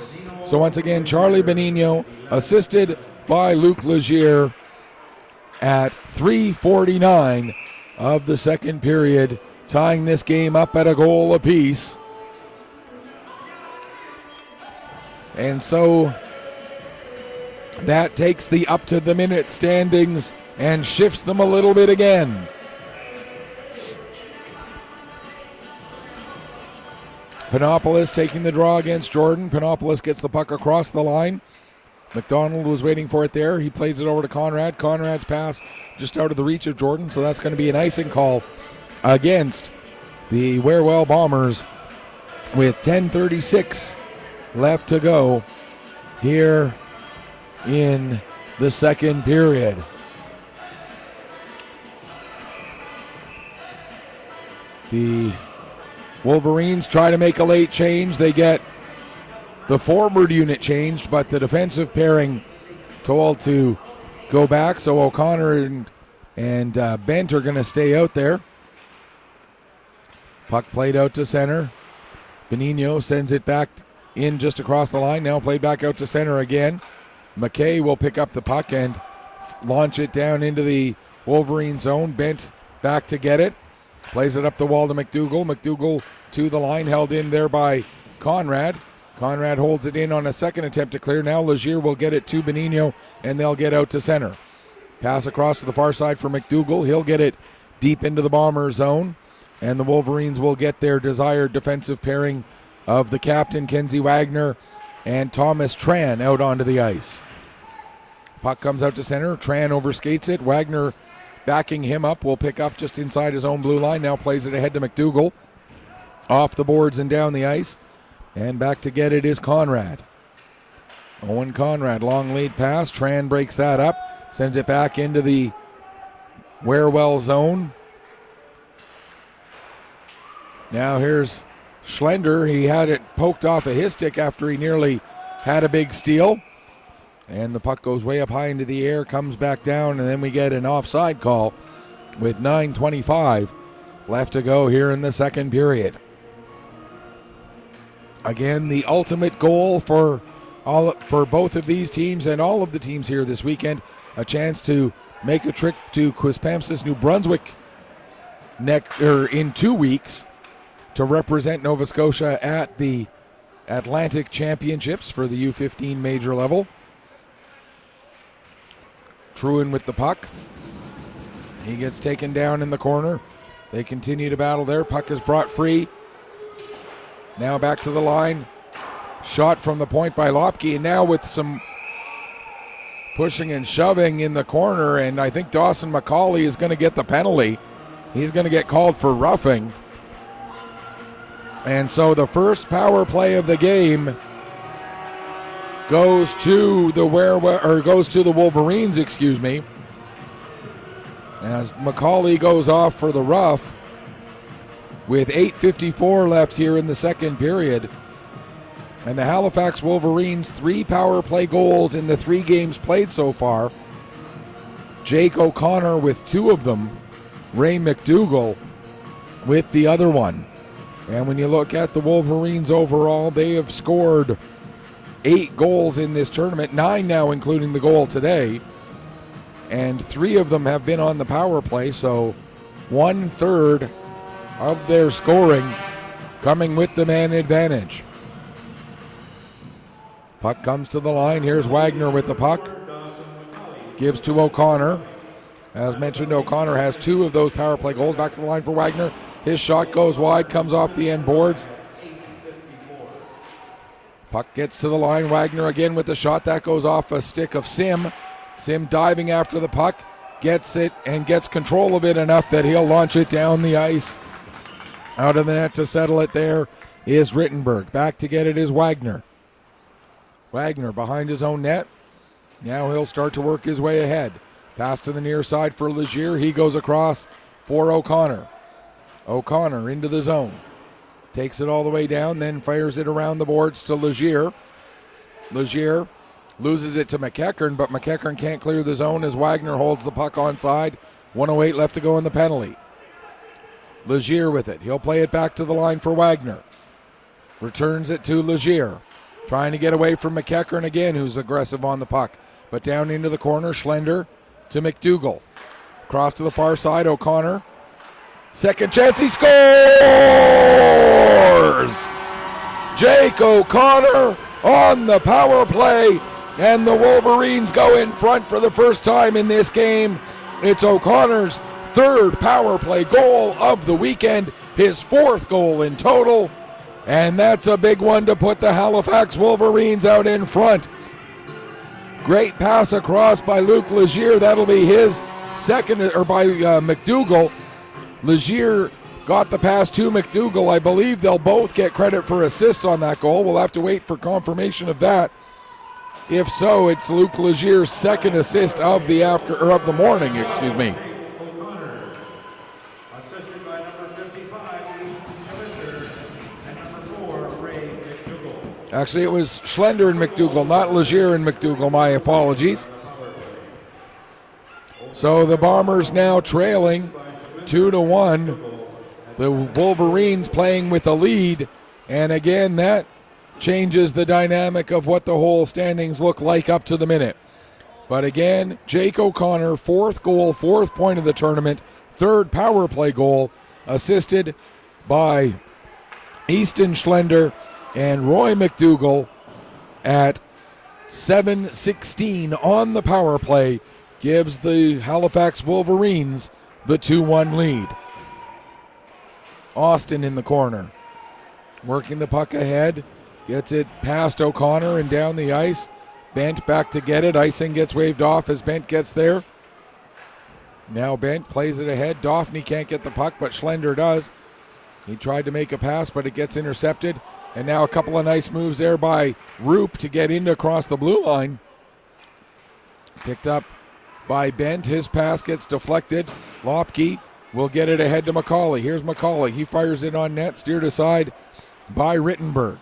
So once again, Charlie Benigno assisted by Luc Legier at 3:49 of the second period, tying this game up at a goal apiece. And so that takes the up to the minute standings and shifts them a little bit again. Panopoulos taking the draw against Jordan. Panopoulos gets the puck across the line. McDonald was waiting for it there. He plays it over to Conrad. Conrad's pass just out of the reach of Jordan, so that's going to be an icing call against the Warewell Bombers with 10:36 left to go here in the second period. The Wolverines try to make a late change. They get the forward unit changed, but the defensive pairing told to go back. So O'Connor and Bent are going to stay out there. Puck played out to center. Benigno sends it back in just across the line. Now played back out to center again. McKay will pick up the puck and launch it down into the Wolverine zone. Bent back to get it. Plays it up the wall to McDougall. McDougall to the line, held in there by Conrad. Conrad holds it in on a second attempt to clear. Now Legier will get it to Benigno, and they'll get out to center. Pass across to the far side for McDougall. He'll get it deep into the Bomber zone, and the Wolverines will get their desired defensive pairing of the captain, Kenzie Wagner, and Thomas Tran out onto the ice. Puck comes out to center. Tran overskates it. Wagner backing him up will pick up just inside his own blue line. Now plays it ahead to McDougall. Off the boards and down the ice. And back to get it is Conrad. Owen Conrad, long lead pass. Tran breaks that up. Sends it back into the Warewell zone. Now here's Schlender. He had it poked off of his stick after he nearly had a big steal. And the puck goes way up high into the air, comes back down, and then we get an offside call with 9:25 left to go here in the second period. Again, the ultimate goal for both of these teams and all of the teams here this weekend, a chance to make a trip to Quispamsis, New Brunswick in 2 weeks to represent Nova Scotia at the Atlantic Championships for the U15 major level. Truro with the puck. He gets taken down in the corner. They continue to battle there. Puck is brought free. Now back to the line. Shot from the point by Lopke, and now with some pushing and shoving in the corner, and I think Dawson McCauley is going to get the penalty. He's going to get called for roughing. And so the first power play of the game goes to the Wolverines, as McCauley goes off for the rough with 8:54 left here in the second period. And the Halifax Wolverines, 3 power play goals in the 3 games played so far. Jake O'Connor with 2 of them, Ray McDougall with the other one. And when you look at the Wolverines overall, they have scored 8 goals in this tournament, 9 now including the goal today, and 3 of them have been on the power play, so 1/3 of their scoring coming with the man advantage. Puck comes to the line. Here's Wagner with the puck. Gives to O'Connor. As mentioned, O'Connor has 2 of those power play goals. Back to the line for Wagner. His shot goes wide, comes off the end boards. Puck gets to the line. Wagner again with the shot. That goes off a stick of Sim. Sim diving after the puck. Gets it and gets control of it enough that he'll launch it down the ice. Out of the net to settle it there is Rittenberg. Back to get it is Wagner. Wagner behind his own net. Now he'll start to work his way ahead. Pass to the near side for Legier. He goes across for O'Connor. O'Connor into the zone. Takes it all the way down, then fires it around the boards to Legier. Legier loses it to McEachern, but McEachern can't clear the zone as Wagner holds the puck onside. 1:08 left to go in the penalty. Legier with it. He'll play it back to the line for Wagner. Returns it to Legier. Trying to get away from McEachern again, who's aggressive on the puck. But down into the corner, Schlender to McDougall. Cross to the far side, O'Connor. Second chance, he scores! Jake O'Connor on the power play, and the Wolverines go in front for the first time in this game. It's O'Connor's third power play goal of the weekend, his fourth goal in total, and that's a big one to put the Halifax Wolverines out in front. Great pass across by Luc Legier. That'll be his second, or by McDougall. Legier got the pass to McDougall. I believe they'll both get credit for assists on that goal. We'll have to wait for confirmation of that. If so, it's Luc Legier's second assist of the morning, excuse me. O'Connor, assisted by number 55, Easton Schlender, and number 4, Ray McDougall. Actually, it was Schlender and McDougall, not Legier and McDougall. My apologies. So the Bombers now trailing 2-1. The Wolverines playing with a lead, and again, that changes the dynamic of what the whole standings look like up to the minute. But again, Jake O'Connor, fourth goal, fourth point of the tournament, third power play goal, assisted by Easton Schlender and Roy McDougall at 7:16 on the power play, gives the Halifax Wolverines the 2-1 lead. Austin in the corner, working the puck ahead, gets it past O'Connor and down the ice. Bent back to get it. Icing gets waved off as Bent gets there. Now Bent plays it ahead. Dauphney can't get the puck, but Schlender does. He tried to make a pass, but it gets intercepted. And now a couple of nice moves there by Roop to get in across the blue line. Picked up by Bent. His pass gets deflected. Lopke will get it ahead to McCauley. Here's McCauley. He fires it on net, steered aside by Rittenberg.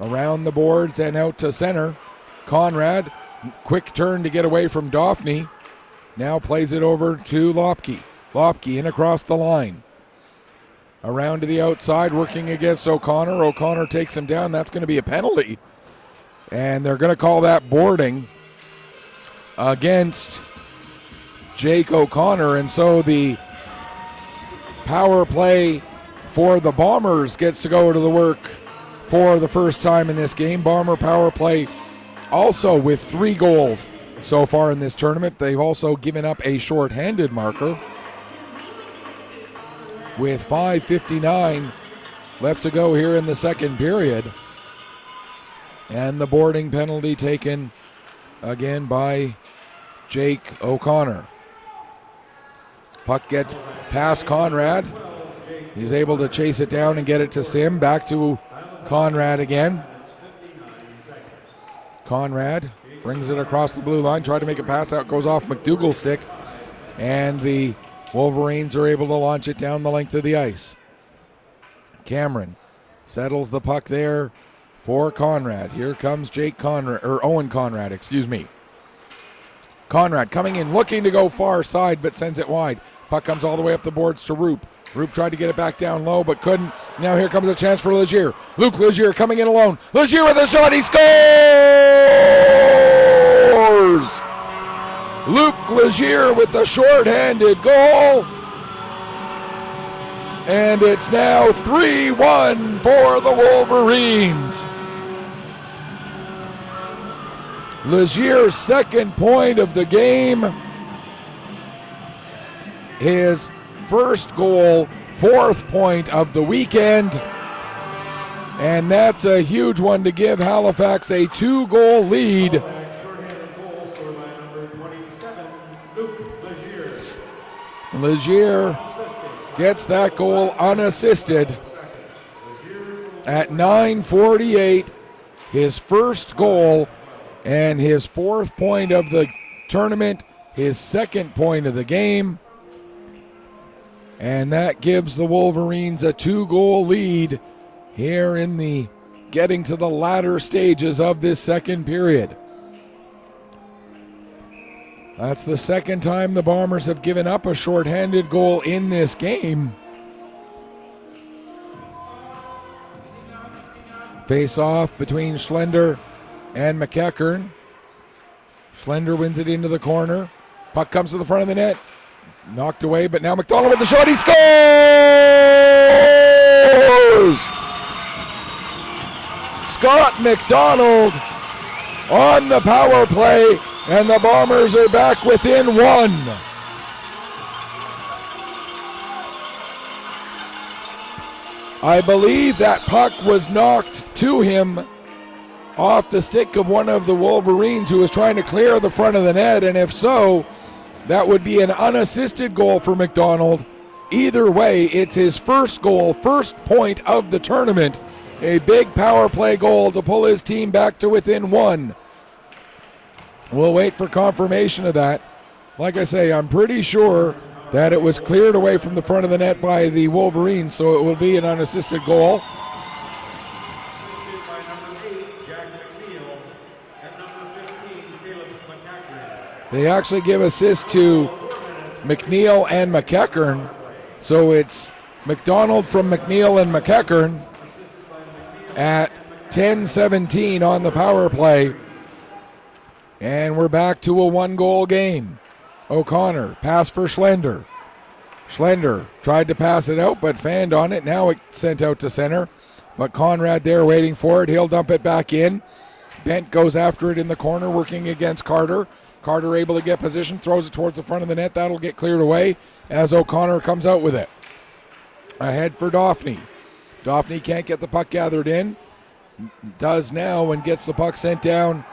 Around the boards and out to center. Conrad, quick turn to get away from Dauphney. Now plays it over to Lopke. Lopke in across the line. Around to the outside, working against O'Connor. O'Connor takes him down. That's going to be a penalty. And they're going to call that boarding against Jake O'Connor. And so the power play for the Bombers gets to go to the work for the first time in this game. Bomber power play also with 3 goals so far in this tournament. They've also given up a shorthanded marker with 5:59 left to go here in the second period. And the boarding penalty taken again by Jake O'Connor. Puck gets past Conrad. He's able to chase it down and get it to Sim. Back to Conrad again. Conrad brings it across the blue line. Tried to make a pass out. Goes off McDougall's stick. And the Wolverines are able to launch it down the length of the ice. Cameron settles the puck there for Conrad. Here comes Owen Conrad, excuse me. Conrad coming in, looking to go far side, but sends it wide. Puck comes all the way up the boards to Roop. Roop tried to get it back down low, but couldn't. Now here comes a chance for Legier. Luc Legier coming in alone. Legier with a shot. He scores! Luc Legier with the short-handed goal. And it's now 3-1 for the Wolverines. Legier's second point of the game. His first goal, fourth point of the weekend. And that's a huge one to give Halifax a 2-goal lead. Shorthanded goal scored by number 27, Luc Legier. Legier gets that goal unassisted at 9:48. His first goal and his fourth point of the tournament, his second point of the game. And that gives the Wolverines a 2-goal lead here in the getting to the latter stages of this second period. That's the second time the Bombers have given up a shorthanded goal in this game. Face off between Schlender and McEachern. Schlender wins it into the corner. Puck comes to the front of the net. Knocked away, but now McDonald with the shot. He scores! Scott McDonald on the power play, and the Bombers are back within one. I believe that puck was knocked to him off the stick of one of the Wolverines who was trying to clear the front of the net, and if so, that would be an unassisted goal for McDonald. Either way, it's his first goal, first point of the tournament. A big power play goal to pull his team back to within one. We'll wait for confirmation of that. Like I say, I'm pretty sure that it was cleared away from the front of the net by the Wolverines, so it will be an unassisted goal. Assisted by number 8, Jack McNeil, and number 15, Caleb McEachern. They actually give assists to McNeil and McEachern, so it's McDonald from McNeil and McEachern at 10:17 on the power play. And we're back to a one-goal game. O'Connor, pass for Schlender. Schlender tried to pass it out, but fanned on it. Now it's sent out to center. But Conrad there waiting for it. He'll dump it back in. Bent goes after it in the corner, working against Carter. Carter able to get position, throws it towards the front of the net. That'll get cleared away as O'Connor comes out with it. Ahead for Dauphney. Dauphney can't get the puck gathered in. Does now and gets the puck sent down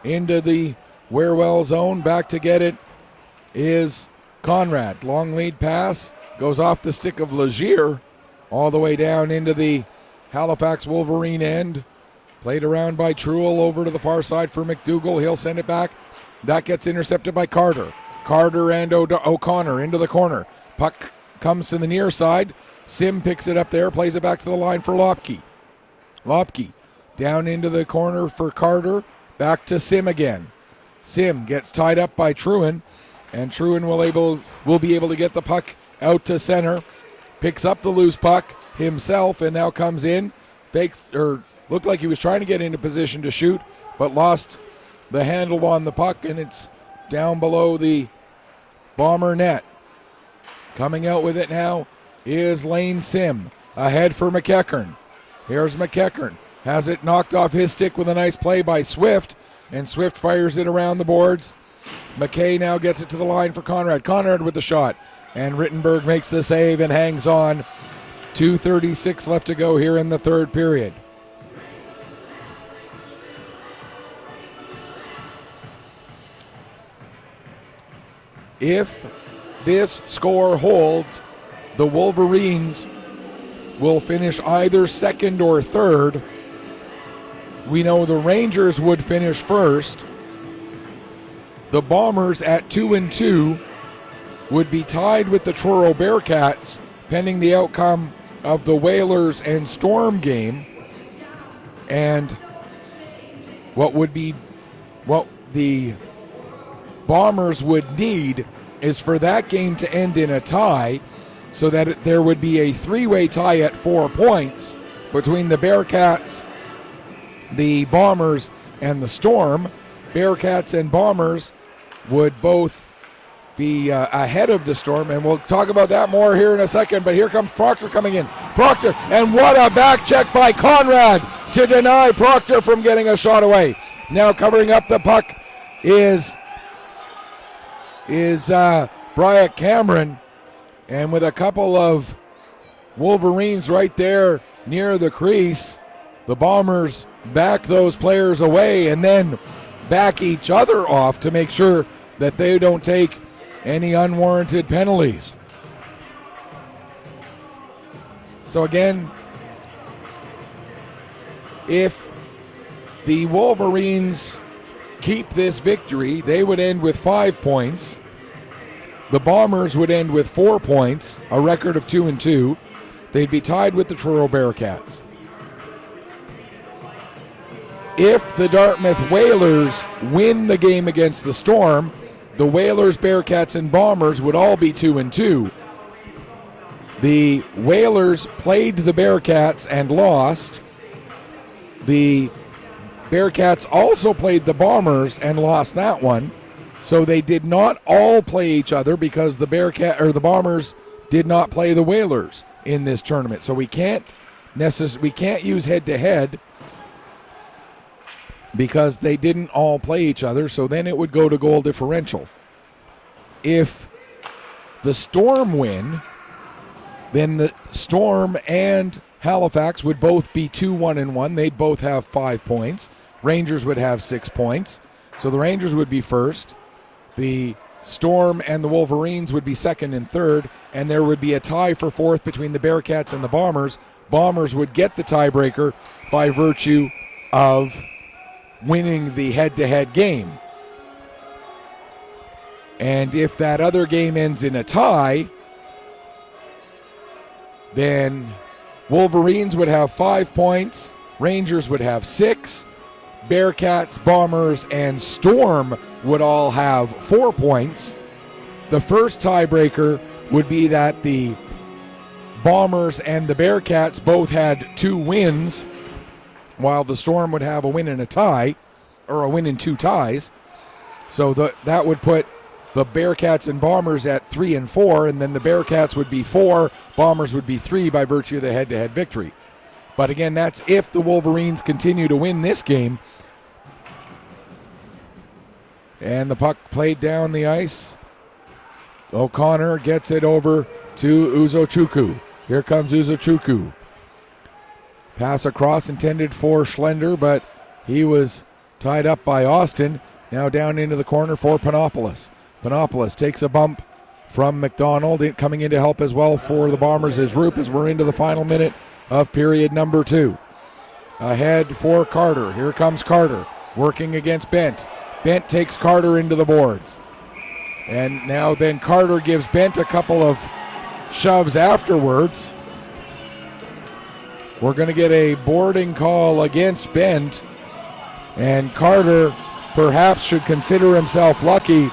into the Warewell zone. Back to get it is Conrad. Long lead pass goes off the stick of Legier all the way down into the Halifax Wolverine end. Played around by Truro over to the far side for McDougall. He'll send it back. That gets intercepted by Carter. Carter and O'Connor into the corner. Puck comes to the near side. Sim picks it up there, plays it back to the line for Lopke. Lopke down into the corner for Carter. Back to Sim again. Sim gets tied up by Truin, and Truin will be able to get the puck out to center. Picks up the loose puck himself and now comes in. Looked like he was trying to get into position to shoot, but lost the handle on the puck, and it's down below the Bomber net. Coming out with it now is Lane Sim. Ahead for McEachern. Here's McEachern. Has it knocked off his stick with a nice play by Swift, and Swift fires it around the boards. McKay now gets it to the line for Conrad. Conrad with the shot, and Rittenberg makes the save and hangs on. 2:36 left to go here in the third period. If this score holds, the Wolverines will finish either second or third. We know the Rangers would finish first. The Bombers at 2-2 would be tied with the Truro Bearcats pending the outcome of the Whalers and Storm game. And what the Bombers would need is for that game to end in a tie, so that there would be a three-way tie at 4 points between the Bearcats, the Bombers, and the Storm. Bearcats and Bombers would both be ahead of the Storm, and we'll talk about that more here in a second. But here comes Proctor coming in. Proctor, and what a back check by Conrad to deny Proctor from getting a shot away. Now covering up the puck is Bryant Cameron, and with a couple of Wolverines right there near the crease, the Bombers back those players away and then back each other off to make sure that they don't take any unwarranted penalties. So again, if the Wolverines keep this victory, they would end with 5 points. The Bombers would end with 4 points, a record of 2-2. They'd be tied with the Truro Bearcats. If the Dartmouth Whalers win the game against the Storm, the Whalers, Bearcats, and Bombers would all be 2-2. The Whalers played the Bearcats and lost. The Bearcats also played the Bombers and lost that one. So they did not all play each other because the Bombers did not play the Whalers in this tournament. So we can't use head-to-head because they didn't all play each other. So then it would go to goal differential. If the Storm win, then the Storm and Halifax would both be 2-1-1. They'd both have 5 points. Rangers would have 6 points. So the Rangers would be first. The Storm and the Wolverines would be second and third. And there would be a tie for fourth between the Bearcats and the Bombers. Bombers would get the tiebreaker by virtue of winning the head-to-head game. And if that other game ends in a tie, then Wolverines would have 5 points, Rangers would have 6, Bearcats, Bombers, and Storm would all have 4 points. The first tiebreaker would be that the Bombers and the Bearcats both had 2 wins, while the Storm would have a win and a tie, or a win and 2 ties. So that would put the Bearcats and Bombers at 3 and 4, and then the Bearcats would be 4, Bombers would be 3 by virtue of the head-to-head victory. But again, that's if the Wolverines continue to win this game. And the puck played down the ice. O'Connor gets it over to Uzochukwu. Here comes Uzochukwu. Pass across intended for Schlender, but he was tied up by Austin. Now down into the corner for Panopoulos. Panopoulos takes a bump from McDonald. Coming in to help as well for the Bombers is Roop as we're into the final minute of period number 2. Ahead for Carter. Here comes Carter working against Bent. Bent takes Carter into the boards. And now then Carter gives Bent a couple of shoves afterwards. We're going to get a boarding call against Bent. And Carter perhaps should consider himself lucky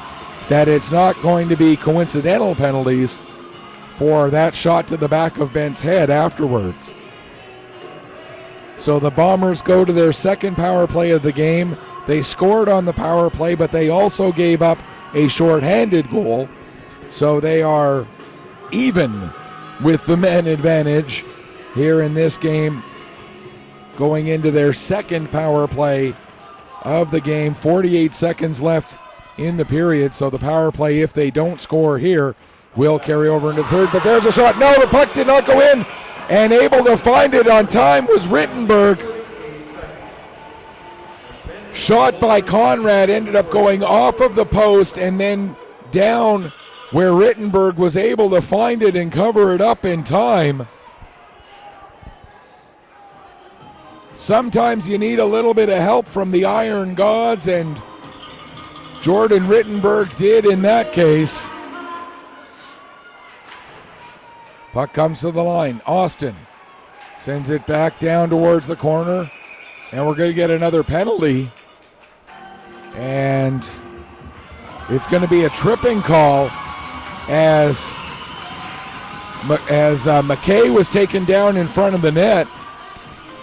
that it's not going to be coincidental penalties for that shot to the back of Bent's head afterwards. So the Bombers go to their second power play of the game. They scored on the power play, but they also gave up a shorthanded goal. So they are even with the men advantage here in this game, going into their second power play of the game. 48 seconds left in the period, so the power play, if they don't score here, will carry over into third. But there's a shot. No, the puck did not go in, and able to find it on time was Rittenberg. Shot by Conrad ended up going off of the post and then down where Rittenberg was able to find it and cover it up in time. Sometimes you need a little bit of help from the Iron Gods, and Jordan Rittenberg did in that case. Puck comes to the line. Austin sends it back down towards the corner, and we're going to get another penalty. And it's going to be a tripping call as McKay was taken down in front of the net,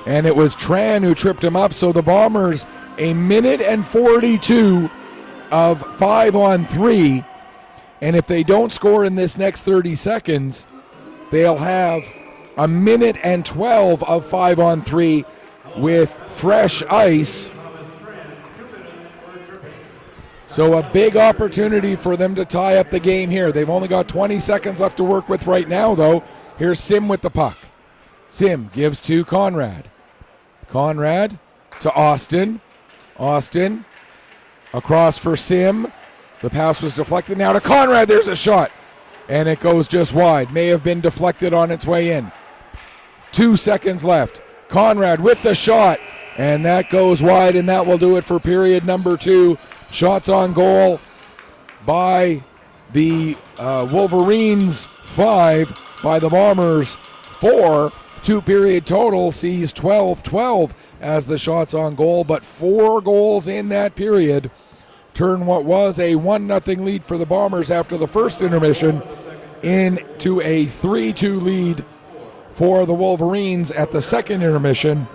and it was Tran who tripped him up. So the Bombers, a minute and 42 of 5-on-3, and if they don't score in this next 30 seconds, they'll have a minute and 12 of 5-on-3 with fresh ice. So a big opportunity for them to tie up the game here. They've only got 20 seconds left to work with right now, though. Here's Sim with the puck. Sim gives to Conrad. Conrad to Austin. Austin across for Sim. The pass was deflected. Now to Conrad. There's a shot. And it goes just wide. May have been deflected on its way in. 2 seconds left. Conrad with the shot. And that goes wide, and that will do it for period number 2. Shots on goal by the Wolverines, 5 by the Bombers, 4. 2-period total sees 12-12 as the shots on goal, but 4 goals in that period turn what was a 1-0 lead for the Bombers after the first intermission into a 3-2 lead for the Wolverines at the second intermission.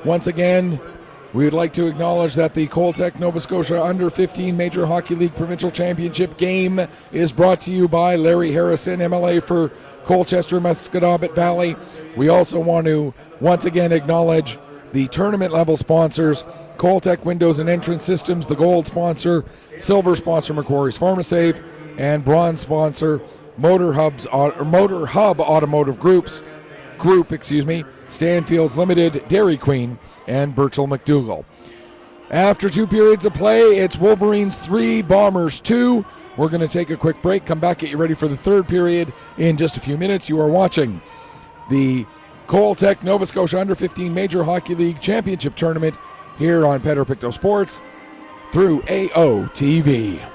Once again, we would like to acknowledge that the Coltech Nova Scotia Under 15 Major Hockey League Provincial Championship game is brought to you by Larry Harrison, MLA for Colchester, Musquodoboit Valley. We also want to once again acknowledge the tournament level sponsors: Coltech Windows and Entrance Systems, the gold sponsor; silver sponsor Macquarie's PharmaSave; and bronze sponsor Motor Hub Automotive Group, Stanfield's Limited, Dairy Queen, and Birchall McDougall. After 2 periods of play, it's Wolverines 3, Bombers 2. We're going to take a quick break, come back, get you ready for the third period in just a few minutes. You are watching the Coltech Nova Scotia Under 15 Major Hockey League Championship Tournament here on Pictou Sports through AOTV.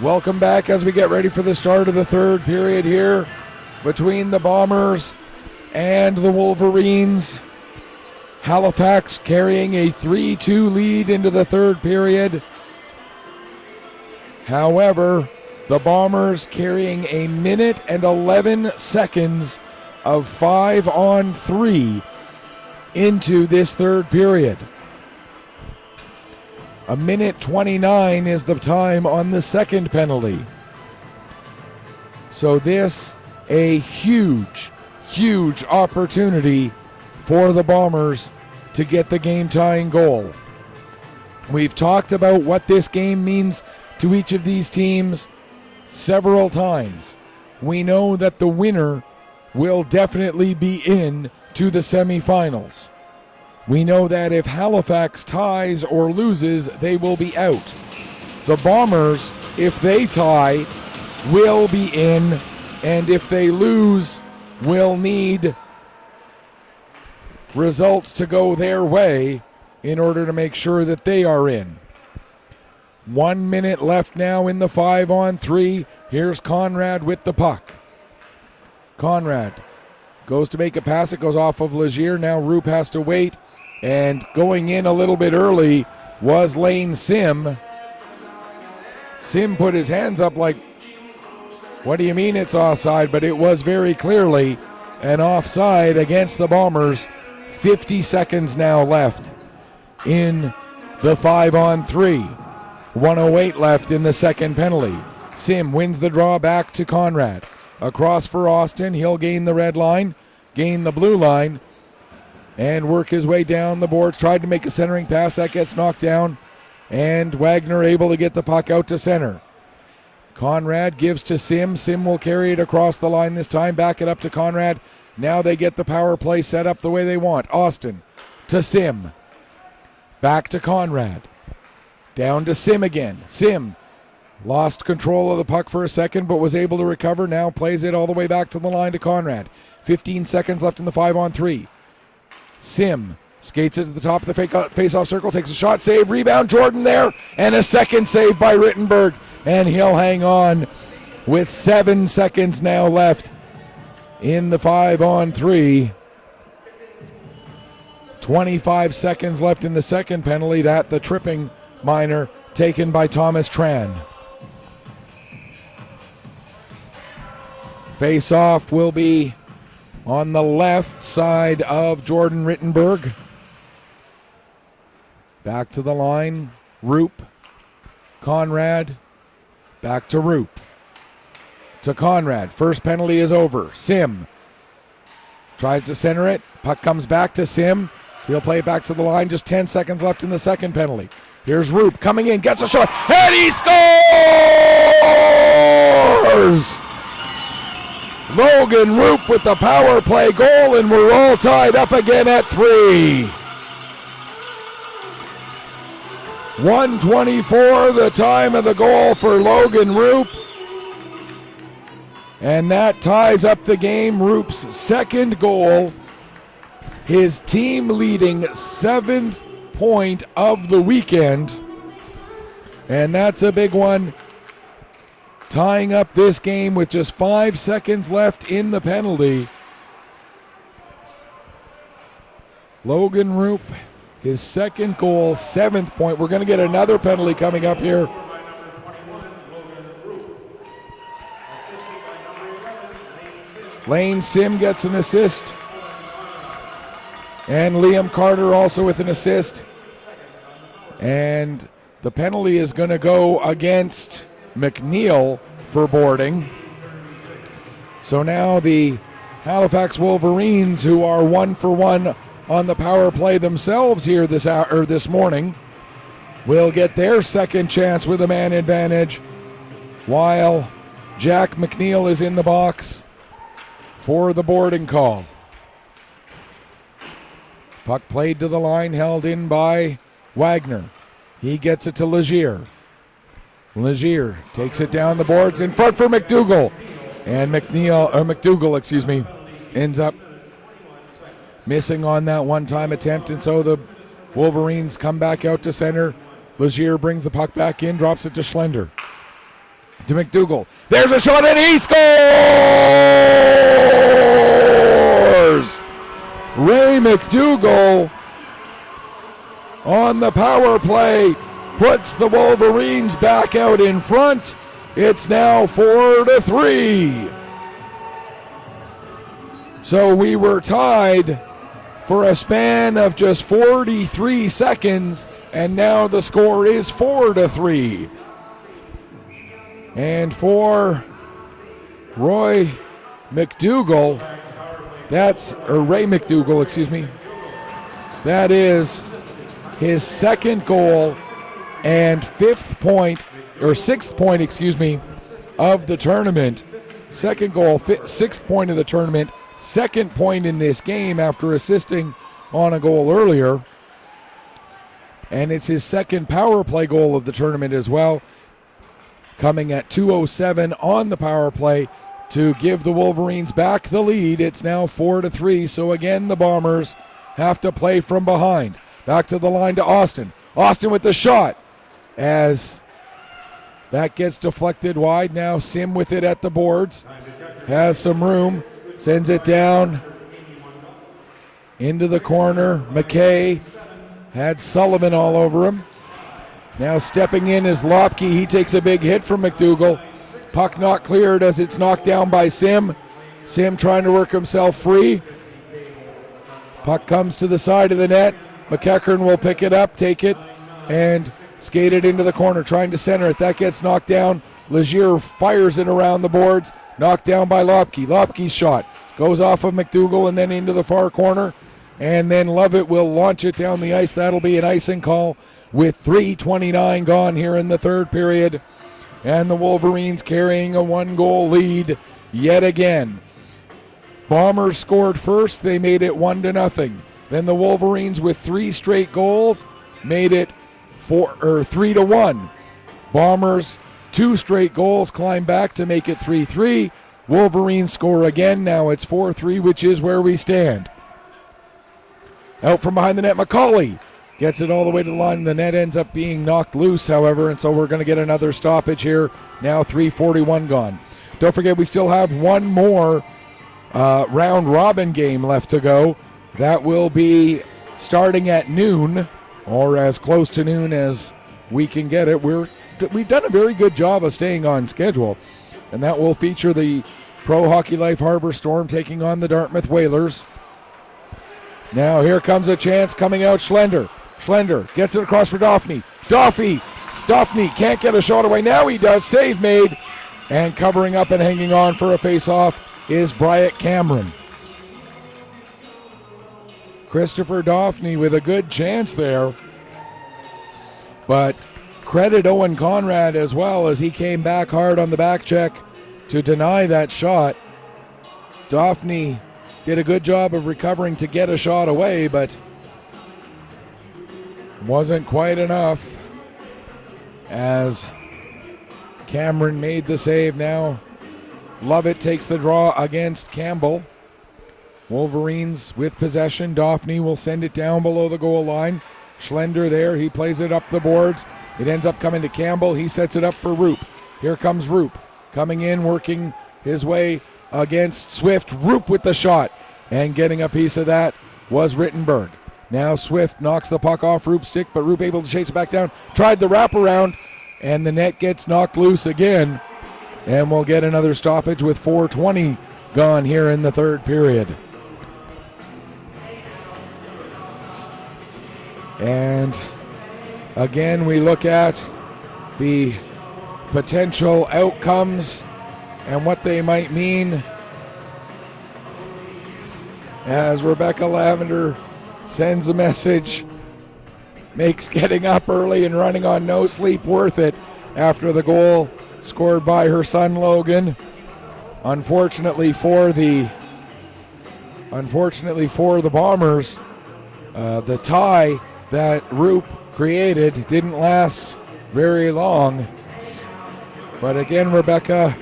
Welcome back as we get ready for the start of the third period here between the Bombers and the Wolverines. Halifax carrying a 3-2 lead into the third period. However, the Bombers carrying a minute and 11 seconds of 5-on-3 into this third period. A minute 29 is the time on the second penalty. So this a huge, huge opportunity for the Bombers to get the game-tying goal. We've talked about what this game means to each of these teams several times. We know that the winner will definitely be in to the semifinals. We know that if Halifax ties or loses, they will be out. The Bombers, if they tie, will be in, and if they lose, will need results to go their way in order to make sure that they are in. 1 minute left now in the 5-on-3. Here's Conrad with the puck. Conrad goes to make a pass. It goes off of Legier. Now Roop has to wait. And going in a little bit early was Lane Sim. Sim put his hands up like, what do you mean it's offside? But it was very clearly an offside against the Bombers. 50 seconds now left in the 5-on-3. 1:08 left in the second penalty. Sim wins the draw back to Conrad. Across for Austin. He'll gain the red line, gain the blue line, and work his way down the boards. Tried to make a centering pass. That gets knocked down. And Wagner able to get the puck out to center. Conrad gives to Sim. Sim will carry it across the line this time. Back it up to Conrad. Now they get the power play set up the way they want. Austin to Sim. Back to Conrad. Down to Sim again. Sim lost control of the puck for a second, but was able to recover. Now plays it all the way back to the line to Conrad. 15 seconds left in the 5-on-3. Sim skates it to the top of the face-off circle, takes a shot, save, rebound, Jordan there, and a second save by Rittenberg, and he'll hang on with 7 seconds now left in the 5-on-3. 25 seconds left in the second penalty, that the tripping minor taken by Thomas Tran. Face-off will be on the left side of Jordan Rittenberg. Back to the line, Roop, Conrad, back to Roop, to Conrad. First penalty is over. Sim tries to center it. Puck comes back to Sim. He'll play it back to the line. Just 10 seconds left in the second penalty. Here's Roop coming in, gets a shot, and he scores! Logan Roop with the power play goal, and we're all tied up again at 3. 1:24 the time of the goal for Logan Roop. And that ties up the game. Roop's second goal, his team leading 7th point of the weekend. And that's a big one, tying up this game with just 5 seconds left in the penalty. Logan Roop, his second goal, 7th point. We're going to get another penalty coming up here. Lane Sim gets an assist. And Liam Carter also with an assist. And the penalty is going to go against McNeil for boarding. So now the Halifax Wolverines, who are 1 for 1 on the power play themselves here this morning, will get their second chance with a man advantage, while Jack McNeil is in the box for the boarding call. Puck played to the line, held in by Wagner. He gets it to Legier. Legier takes it down the boards in front for McDougall. And McDougall, ends up missing on that one-time attempt. And so the Wolverines come back out to center. Legier brings the puck back in, drops it to Schlender. to McDougall. There's a shot and he scores! Ray McDougall on the power play puts the Wolverines back out in front. It's now 4-3. So we were tied for a span of just 43 seconds, and now the score is 4-3. And for Ray McDougall, that is his second goal and sixth point of the tournament. Second goal, sixth point of the tournament, second point in this game after assisting on a goal earlier. And it's his second power play goal of the tournament as well, coming at 2:07 on the power play to give the Wolverines back the lead. It's now 4-3, so again the Bombers have to play from behind. Back to the line to Austin. Austin with the shot as that gets deflected wide. Now Sim with it at the boards. Has some room. Sends it down into the corner. McKay had Sullivan all over him. Now stepping in is Lopke. He takes a big hit from McDougall. Puck not cleared as it's knocked down by Sim. Sim trying to work himself free. Puck comes to the side of the net. McEachern will pick it up, take it, and skate it into the corner, trying to center it. That gets knocked down. Legier fires it around the boards. Knocked down by Lopke. Lopke's shot goes off of McDougall and then into the far corner. And then Lovett will launch it down the ice. That'll be an icing call with 3:29 gone here in the third period. And the Wolverines carrying a one-goal lead yet again. Bombers scored first. They made it 1-0. Then the Wolverines with 3 straight goals made it 3-1. Bombers 2 straight goals climb back to make it 3-3. Wolverines score again. Now it's 4-3, which is where we stand. Out from behind the net, McCauley gets it all the way to the line. The net ends up being knocked loose, however, and so we're going to get another stoppage here. Now 3:41 gone. Don't forget, we still have one more round-robin game left to go. That will be starting at noon, or as close to noon as we can get it. We've done a very good job of staying on schedule, and that will feature the Pro Hockey Life Harbor Storm taking on the Dartmouth Whalers. Now here comes a chance coming out. Schlender gets it across for Daphne. Daphne can't get a shot away. Now he does. Save made. And covering up and hanging on for a face-off is Bryant Cameron. Christopher Daphne with a good chance there. But credit Owen Conrad as well, as he came back hard on the back check to deny that shot. Daphne did a good job of recovering to get a shot away, but wasn't quite enough as Cameron made the save. Now Lovett takes the draw against Campbell. Wolverines with possession. Daphne will send it down below the goal line. Schlender there. He plays it up the boards. It ends up coming to Campbell. He sets it up for Roop. Here comes Roop coming in, working his way against Swift. Roop with the shot, and getting a piece of that was Rittenberg. Now Swift knocks the puck off Roop's stick, but Roop able to chase it back down. Tried the wraparound, and the net gets knocked loose again. And we'll get another stoppage with 4:20 gone here in the third period. And again, we look at the potential outcomes and what they might mean, as Rebecca Lavender sends a message, makes getting up early and running on no sleep worth it after the goal scored by her son Logan. Unfortunately for the Bombers, the tie that Roop created didn't last very long. But again, Rebecca,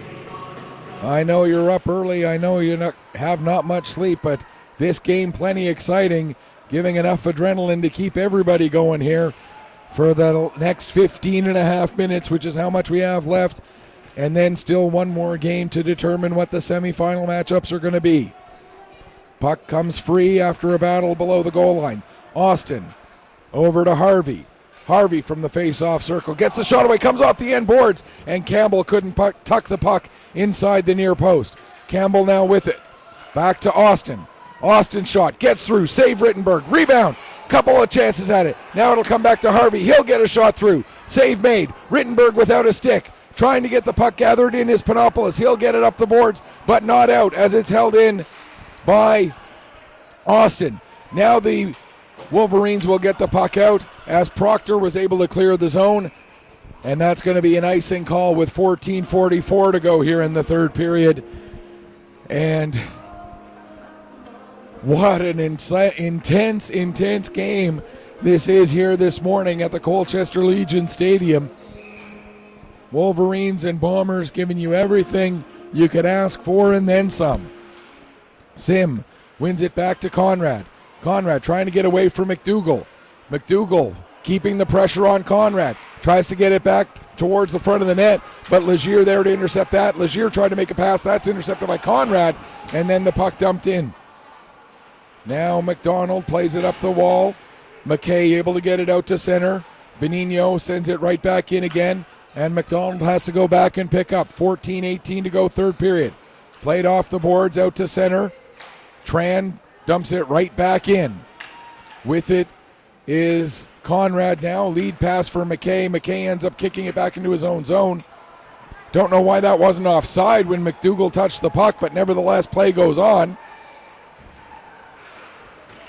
I know you're up early. I know you have not much sleep, but this game plenty exciting, giving enough adrenaline to keep everybody going here for the next 15 and a half minutes, which is how much we have left. and then still one more game to determine what the semifinal matchups are going to be. Puck comes free after a battle below the goal line. Austin over to Harvey. Harvey from the face-off circle gets the shot away, comes off the end boards, and Campbell couldn't tuck the puck inside the near post. Campbell now with it. Back to Austin. Austin shot, gets through, save Rittenberg, rebound, couple of chances at it. Now it'll come back to Harvey. He'll get a shot through. Save made. Rittenberg without a stick. Trying to get the puck gathered in is Panopoulos. He'll get it up the boards, but not out as it's held in by Austin. Now the Wolverines will get the puck out as Proctor was able to clear the zone, and that's going to be an icing call with 14:44 to go here in the third period. And what an intense game this is here this morning at the Colchester Legion Stadium. Wolverines and Bombers giving you everything you could ask for and then some. Sim wins it back to Conrad. Conrad trying to get away from McDougall. McDougall keeping the pressure on Conrad. Tries to get it back towards the front of the net, but Legier there to intercept that. Legier tried to make a pass. That's intercepted by Conrad, and then the puck dumped in. Now McDonald plays it up the wall. McKay able to get it out to center. Benigno sends it right back in again, and McDonald has to go back and pick up. 14:18 to go, third period. Played off the boards out to center. Tran dumps it right back in. With it is Conrad now. Lead pass for McKay. McKay ends up kicking it back into his own zone. Don't know why that wasn't offside when McDougall touched the puck, but nevertheless, play goes on.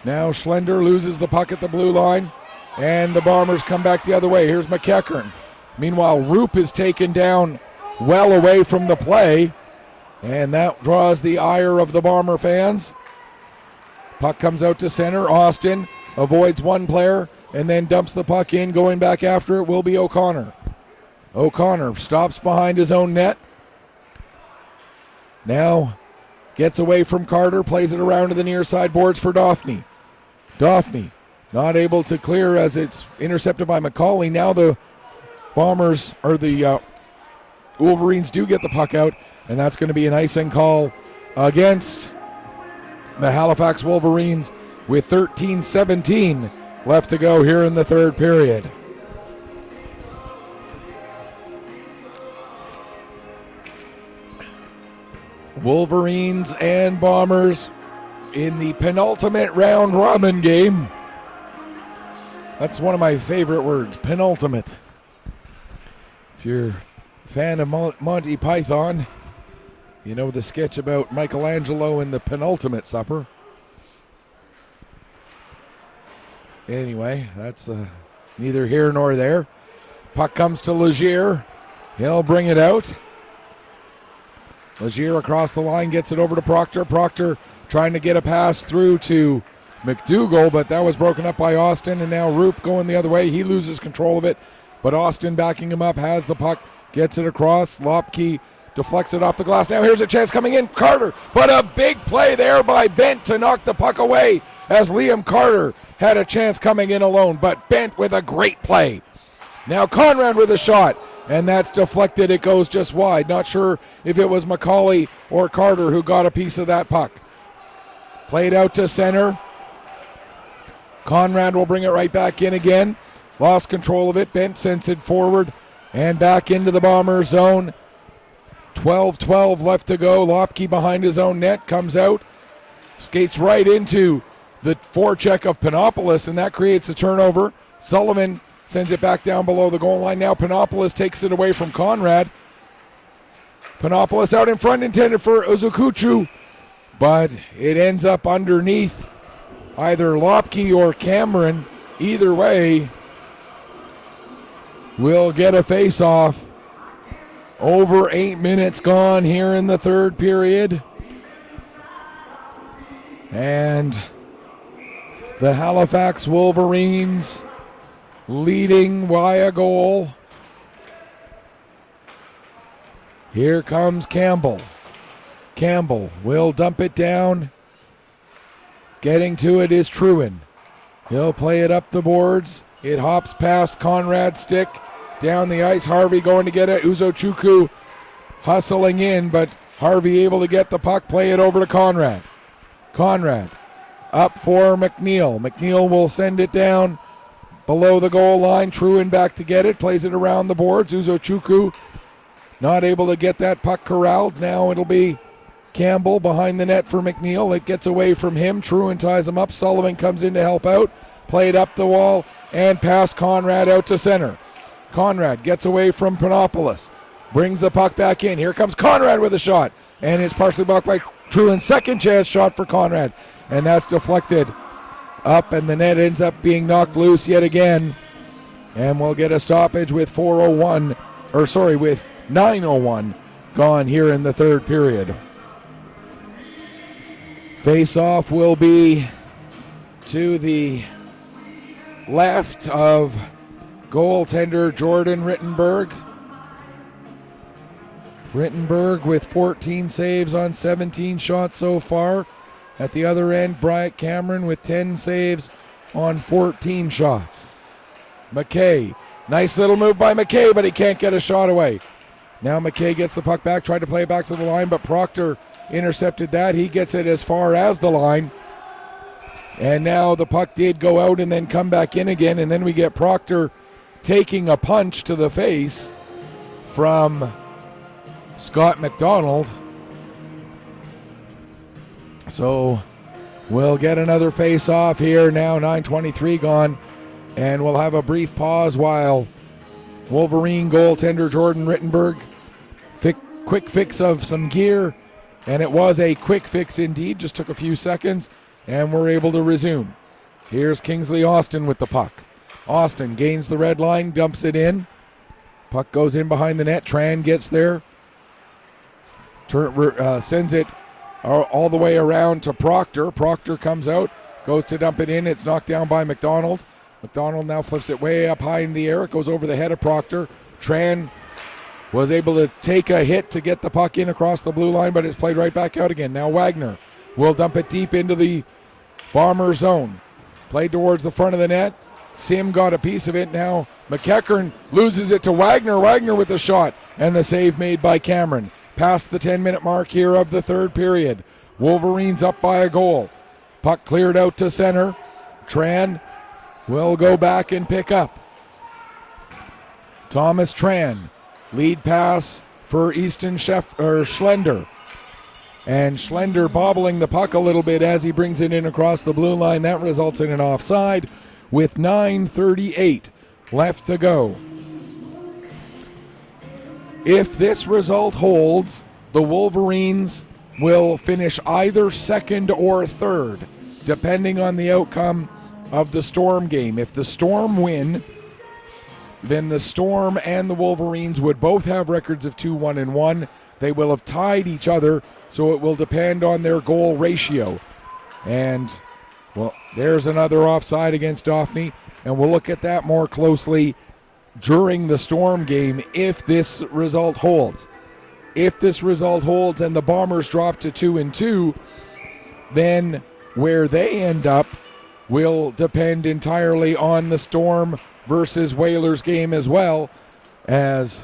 Now Schlender loses the puck at the blue line, and the Bombers come back the other way. Here's McEachern. Meanwhile, Roop is taken down well away from the play, and that draws the ire of the Bomber fans. Puck comes out to center. Austin avoids one player and then dumps the puck in. Going back after it will be O'Connor. O'Connor stops behind his own net. Now gets away from Carter, plays it around to the near side boards for Daphne. Daphne not able to clear as it's intercepted by McCauley. Now the Bombers, or the Wolverines do get the puck out, and that's going to be an icing call against the Halifax Wolverines with 13:17 left to go here in the third period. Wolverines and Bombers in the penultimate round robin game. That's one of my favorite words, penultimate. If you're a fan of Monty Python, you know the sketch about Michelangelo and the penultimate supper. Anyway, that's neither here nor there. Puck comes to Legier. He'll bring it out. Legier across the line gets it over to Proctor. Proctor trying to get a pass through to McDougall, but that was broken up by Austin, and now Roop going the other way. He loses control of it, but Austin backing him up, has the puck, gets it across. Lopke deflects it off the glass. Now here's a chance coming in. Carter, but a big play there by Bent to knock the puck away as Liam Carter had a chance coming in alone, but Bent with a great play. Now Conrad with a shot, and that's deflected. It goes just wide. Not sure if it was McCauley or Carter who got a piece of that puck. Played out to center. Conrad will bring it right back in again. Lost control of it. Bent sends it forward and back into the Bomber zone. 12-12 left to go. Lopke behind his own net comes out. Skates right into the forecheck of Panopoulos, and that creates a turnover. Sullivan sends it back down below the goal line. Now Panopoulos takes it away from Conrad. Panopoulos out in front, intended for Uzukuchu, but it ends up underneath either Lopke or Cameron. Either way, we'll get a face-off. Over 8 minutes gone here in the third period. And the Halifax Wolverines leading by a goal. Here comes Campbell. Campbell will dump it down. Getting to it is Truen. He'll play it up the boards. It hops past Conrad's stick. Down the ice, Harvey going to get it. Uzochukwu hustling in, but Harvey able to get the puck, play it over to Conrad. Conrad up for McNeil. McNeil will send it down below the goal line. Truen back to get it, plays it around the boards. Uzochukwu not able to get that puck corralled. Now it'll be Campbell behind the net for McNeil. It gets away from him. Truen ties him up. Sullivan comes in to help out. Played up the wall and past Conrad out to center. Conrad gets away from Panopoulos. Brings the puck back in. Here comes Conrad with a shot. And it's partially blocked by Truen. Second chance shot for Conrad. And that's deflected up, and the net ends up being knocked loose yet again. And we'll get a stoppage with with 9:01 gone here in the third period. Face-off will be to the left of goaltender Jordan Rittenberg. Rittenberg with 14 saves on 17 shots so far. At the other end, Bryant Cameron with 10 saves on 14 shots. McKay, nice little move by McKay, but he can't get a shot away. Now McKay gets the puck back, tried to play it back to the line, but Proctor intercepted that. He gets it as far as the line. And now the puck did go out and then come back in again, and then we get Proctor taking a punch to the face from Scott McDonald. So we'll get another face-off here now, 9:23 gone, and we'll have a brief pause while Wolverine goaltender Jordan Rittenberg quick fix of some gear, and it was a quick fix indeed, just took a few seconds, and we're able to resume. Here's Kingsley Austin with the puck. Austin gains the red line, dumps it in. Puck goes in behind the net. Tran gets there. Sends it all the way around to Proctor. Proctor comes out, goes to dump it in. It's knocked down by McDonald. McDonald now flips it way up high in the air. It goes over the head of Proctor. Tran was able to take a hit to get the puck in across the blue line, but it's played right back out again. Now Wagner will dump it deep into the Bomber zone. Played towards the front of the net. Sim got a piece of it. Now McEachern loses it to Wagner. Wagner with the shot, and the save made by Cameron. Past the 10-minute mark here of the third period. Wolverines up by a goal. Puck cleared out to center. Tran will go back and pick up. Thomas Tran. Lead pass for Easton Schlender. And Schlender bobbling the puck a little bit as he brings it in across the blue line. That results in an offside with 9:38 left to go. If this result holds, the Wolverines will finish either second or third, depending on the outcome of the Storm game. If the Storm win, then the Storm and the Wolverines would both have records of 2-1-1. They will have tied each other, so it will depend on their goal ratio. And, well, there's another offside against Dauphney, and we'll look at that more closely during the Storm game if this result holds. If this result holds and the Bombers drop to 2-2, then where they end up will depend entirely on the Storm versus Whalers game as well. As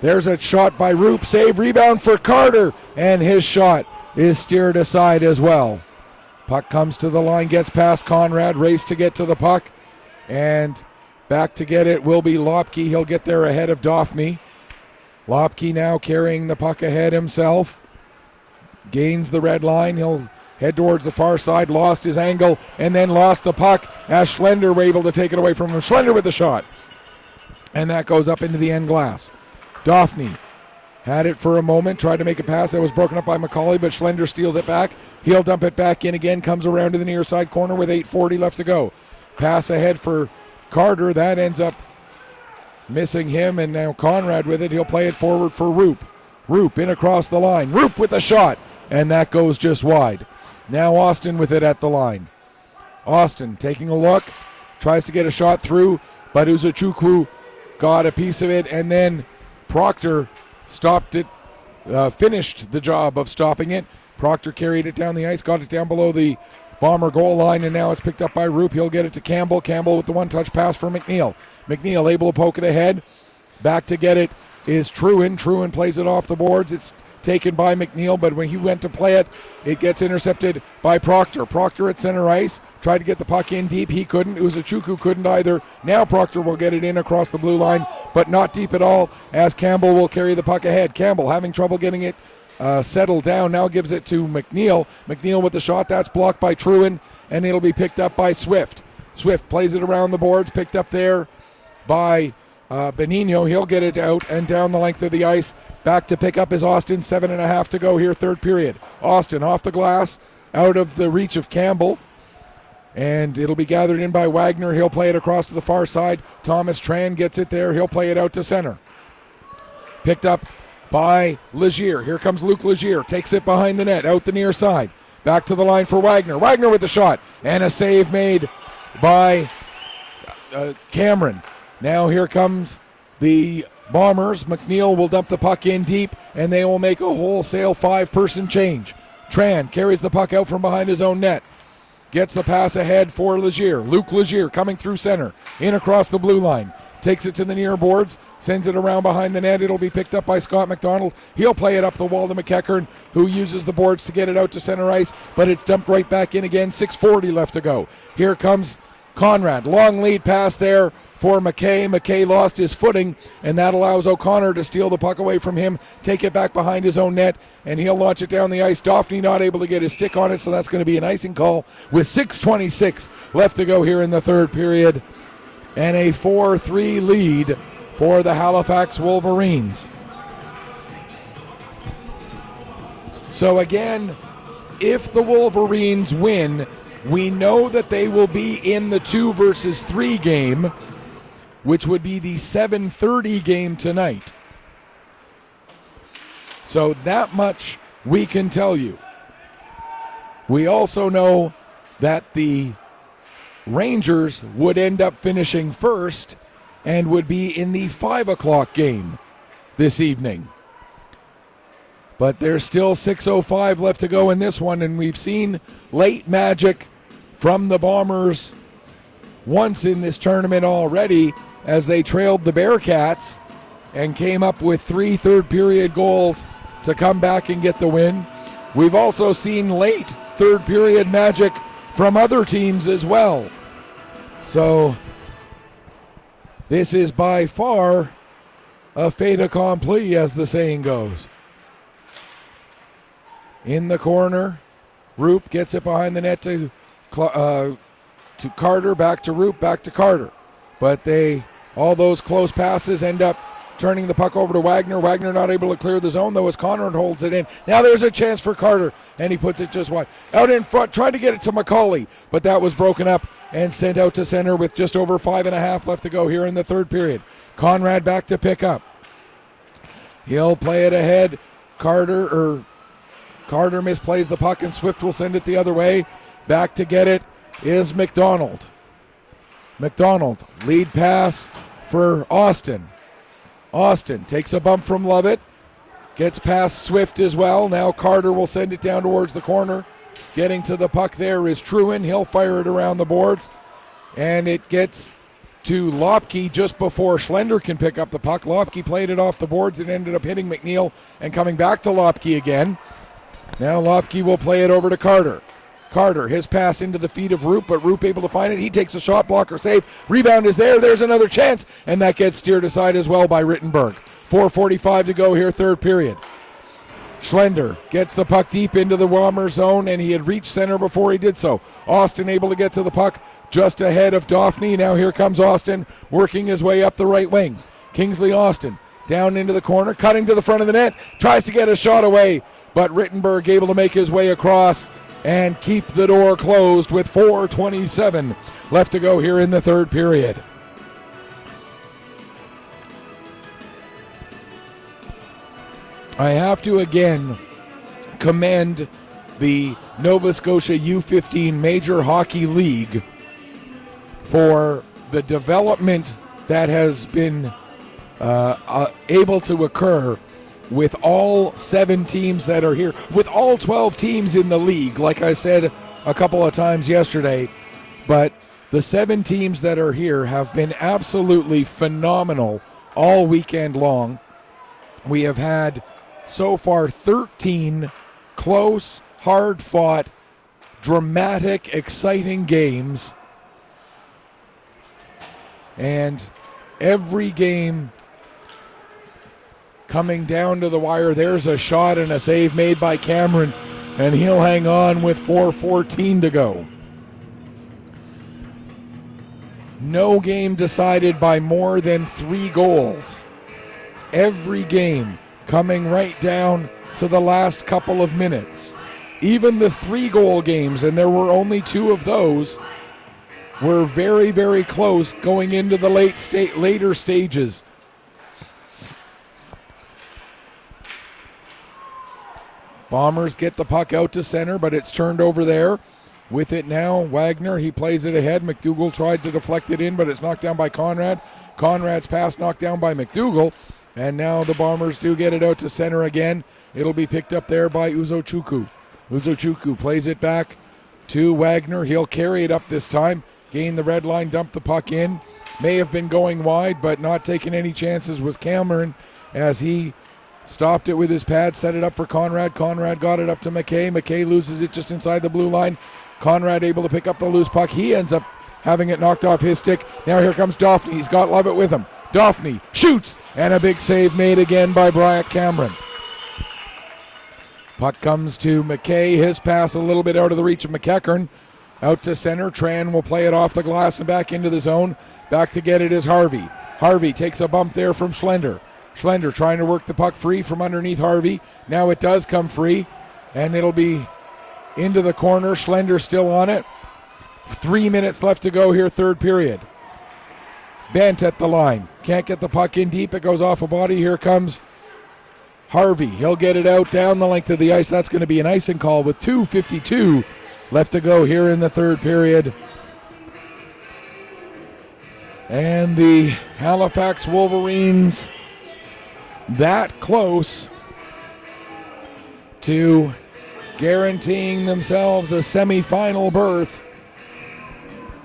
there's a shot by Roop, save, rebound for Carter, and his shot is steered aside as well. Puck comes to the line, gets past Conrad, race to get to the puck, and back to get it will be Lopke. He'll get there ahead of Dauphney. Lopke now carrying the puck ahead himself. Gains the red line. He'll head towards the far side. Lost his angle and then lost the puck as Schlender were able to take it away from him. Schlender with the shot. And that goes up into the end glass. Dauphney had it for a moment. Tried to make a pass that was broken up by McCauley, but Schlender steals it back. He'll dump it back in again. Comes around to the near side corner with 8:40 left to go. Pass ahead for Carter. That ends up missing him, and now Conrad with it. He'll play it forward for Roop. Roop in across the line. Roop with the shot, and that goes just wide. Now Austin with it at the line. Austin taking a look. Tries to get a shot through, but Uzochukwu got a piece of it, and then Proctor stopped it, finished the job of stopping it. Proctor carried it down the ice, got it down below the Bomber goal line, and now it's picked up by Roop. He'll get it to Campbell. Campbell with the one-touch pass for McNeil. McNeil able to poke it ahead. Back to get it is Truro. Truro plays it off the boards. It's taken by McNeil, but when he went to play it, it gets intercepted by Proctor. Proctor at center ice, tried to get the puck in deep. He couldn't. Uzuchuku couldn't either. Now Proctor will get it in across the blue line, but not deep at all, as Campbell will carry the puck ahead. Campbell having trouble getting it settled down, now gives it to McNeil. McNeil with the shot, that's blocked by Truro, and it'll be picked up by Swift. Swift plays it around the boards, picked up there by Benigno. He'll get it out and down the length of the ice. Back to pick up is Austin. 7.5 to go here, third period. Austin off the glass, out of the reach of Campbell. And it'll be gathered in by Wagner. He'll play it across to the far side. Thomas Tran gets it there. He'll play it out to center. Picked up by Legier. Here comes Luke Legier. Takes it behind the net, out the near side. Back to the line for Wagner. Wagner with the shot. And a save made by Cameron. Now here comes the Bombers. McNeil will dump the puck in deep, and they will make a wholesale 5-person change. Tran carries the puck out from behind his own net. Gets the pass ahead for Legier. Luke Legier coming through center. In across the blue line. Takes it to the near boards. Sends it around behind the net. It'll be picked up by Scott McDonald. He'll play it up the wall to McEachern, who uses the boards to get it out to center ice, but it's dumped right back in again. 6:40 left to go. Here comes Conrad. Long lead pass there for McKay. McKay lost his footing, and that allows O'Connor to steal the puck away from him, take it back behind his own net, and he'll launch it down the ice. Daphne not able to get his stick on it, so that's going to be an icing call with 6:26 left to go here in the third period, and a 4-3 lead for the Halifax Wolverines. So again, if the Wolverines win, we know that they will be in the 2 versus 3 game, which would be the 7:30 game tonight. So that much we can tell you. We also know that the Rangers would end up finishing first and would be in the 5 o'clock game this evening. But there's still 6:05 left to go in this one, and we've seen late magic from the Bombers once in this tournament already, as they trailed the Bearcats and came up with 3 third-period goals to come back and get the win. We've also seen late third-period magic from other teams as well. So this is by far a fait accompli, as the saying goes. In the corner, Roop gets it behind the net to Carter, back to Roop, back to Carter. But all those close passes end up turning the puck over to Wagner. Wagner not able to clear the zone, though, as Conrad holds it in. Now there's a chance for Carter, and he puts it just wide. Out in front, tried to get it to McCauley, but that was broken up and sent out to center with just over 5.5 left to go here in the third period. Conrad back to pick up. He'll play it ahead. Carter misplays the puck, and Swift will send it the other way. Back to get it is McDonald. McDonald, lead pass for Austin. Austin takes a bump from Lovett. Gets past Swift as well. Now Carter will send it down towards the corner. Getting to the puck there is Truro. He'll fire it around the boards. And it gets to Lopke just before Schlender can pick up the puck. Lopke played it off the boards. It ended up hitting McNeil and coming back to Lopke again. Now Lopke will play it over to Carter. Carter, his pass into the feet of Roop, but Roop able to find it. He takes a shot, blocker save. Rebound is there. There's another chance, and that gets steered aside as well by Rittenberg. 4:45 to go here, third period. Schlender gets the puck deep into the Bomber zone, and he had reached center before he did so. Austin able to get to the puck just ahead of Daphne. Now here comes Austin working his way up the right wing. Kingsley Austin down into the corner, cutting to the front of the net, tries to get a shot away, but Rittenberg able to make his way across and keep the door closed with 4:27 left to go here in the third period. I have to again commend the Nova Scotia U15 Major Hockey League for the development that has been able to occur with all 7 teams that are here, with all 12 teams in the league, like I said a couple of times yesterday. But the 7 teams that are here have been absolutely phenomenal all weekend long. We have had so far 13 close, hard-fought, dramatic, exciting games. And every game coming down to the wire. There's a shot and a save made by Cameron, and he'll hang on with 4:14 to go. No game decided by more than 3 goals. Every game coming right down to the last couple of minutes. Even the 3-goal games, and there were only 2 of those, were very, very close going into the later stages. Bombers get the puck out to center, but it's turned over there. With it now, Wagner, he plays it ahead. McDougall tried to deflect it in, but it's knocked down by Conrad. Conrad's pass knocked down by McDougall. And now the Bombers do get it out to center again. It'll be picked up there by Uzochukwu. Uzochukwu plays it back to Wagner. He'll carry it up this time. Gain the red line, dump the puck in. May have been going wide, but not taking any chances was Cameron as he stopped it with his pad, set it up for Conrad. Conrad got it up to McKay. McKay loses it just inside the blue line. Conrad able to pick up the loose puck. He ends up having it knocked off his stick. Now here comes Daphne. He's got Lovett with him. Daphne shoots, and a big save made again by Bryant Cameron. Puck comes to McKay. His pass a little bit out of the reach of McEachern. Out to center. Tran will play it off the glass and back into the zone. Back to get it is Harvey. Harvey takes a bump there from Schlender. Schlender trying to work the puck free from underneath Harvey. Now it does come free, and it'll be into the corner. Schlender still on it. 3 minutes left to go here, third period. Bent at the line. Can't get the puck in deep. It goes off a body. Here comes Harvey. He'll get it out down the length of the ice. That's going to be an icing call with 2:52 left to go here in the third period. And the Halifax Wolverines that close to guaranteeing themselves a semifinal berth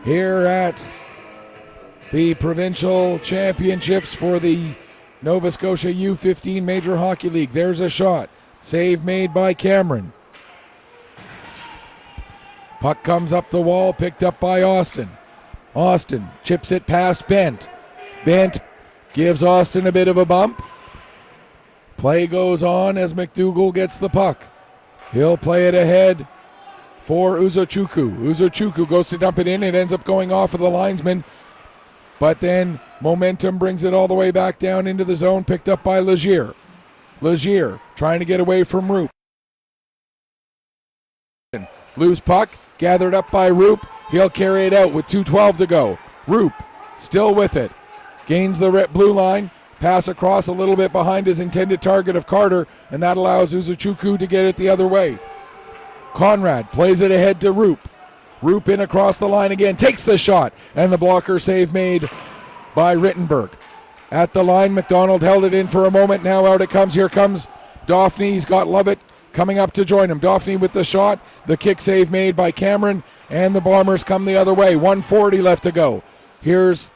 here at the provincial championships for the Nova Scotia U15 Major Hockey League. There's a shot. Save made by Cameron. Puck comes up the wall, picked up by Austin. Austin chips it past Bent. Bent gives Austin a bit of a bump. Play goes on as McDougall gets the puck. He'll play it ahead for Uzochukwu. Uzochukwu goes to dump it in. It ends up going off of the linesman. But then momentum brings it all the way back down into the zone, picked up by Legier. Legier trying to get away from Roop. Loose puck, gathered up by Roop. He'll carry it out with 2:12 to go. Roop still with it. Gains the red blue line. Pass across a little bit behind his intended target of Carter, and that allows Uzochukwu to get it the other way. Conrad plays it ahead to Roop. Roop in across the line again, takes the shot, and the blocker save made by Rittenberg. At the line, McDonald held it in for a moment. Now out it comes. Here comes Daphne. He's got Lovett coming up to join him. Daphne with the shot. The kick save made by Cameron, and the Bombers come the other way. 1:40 left to go. Here's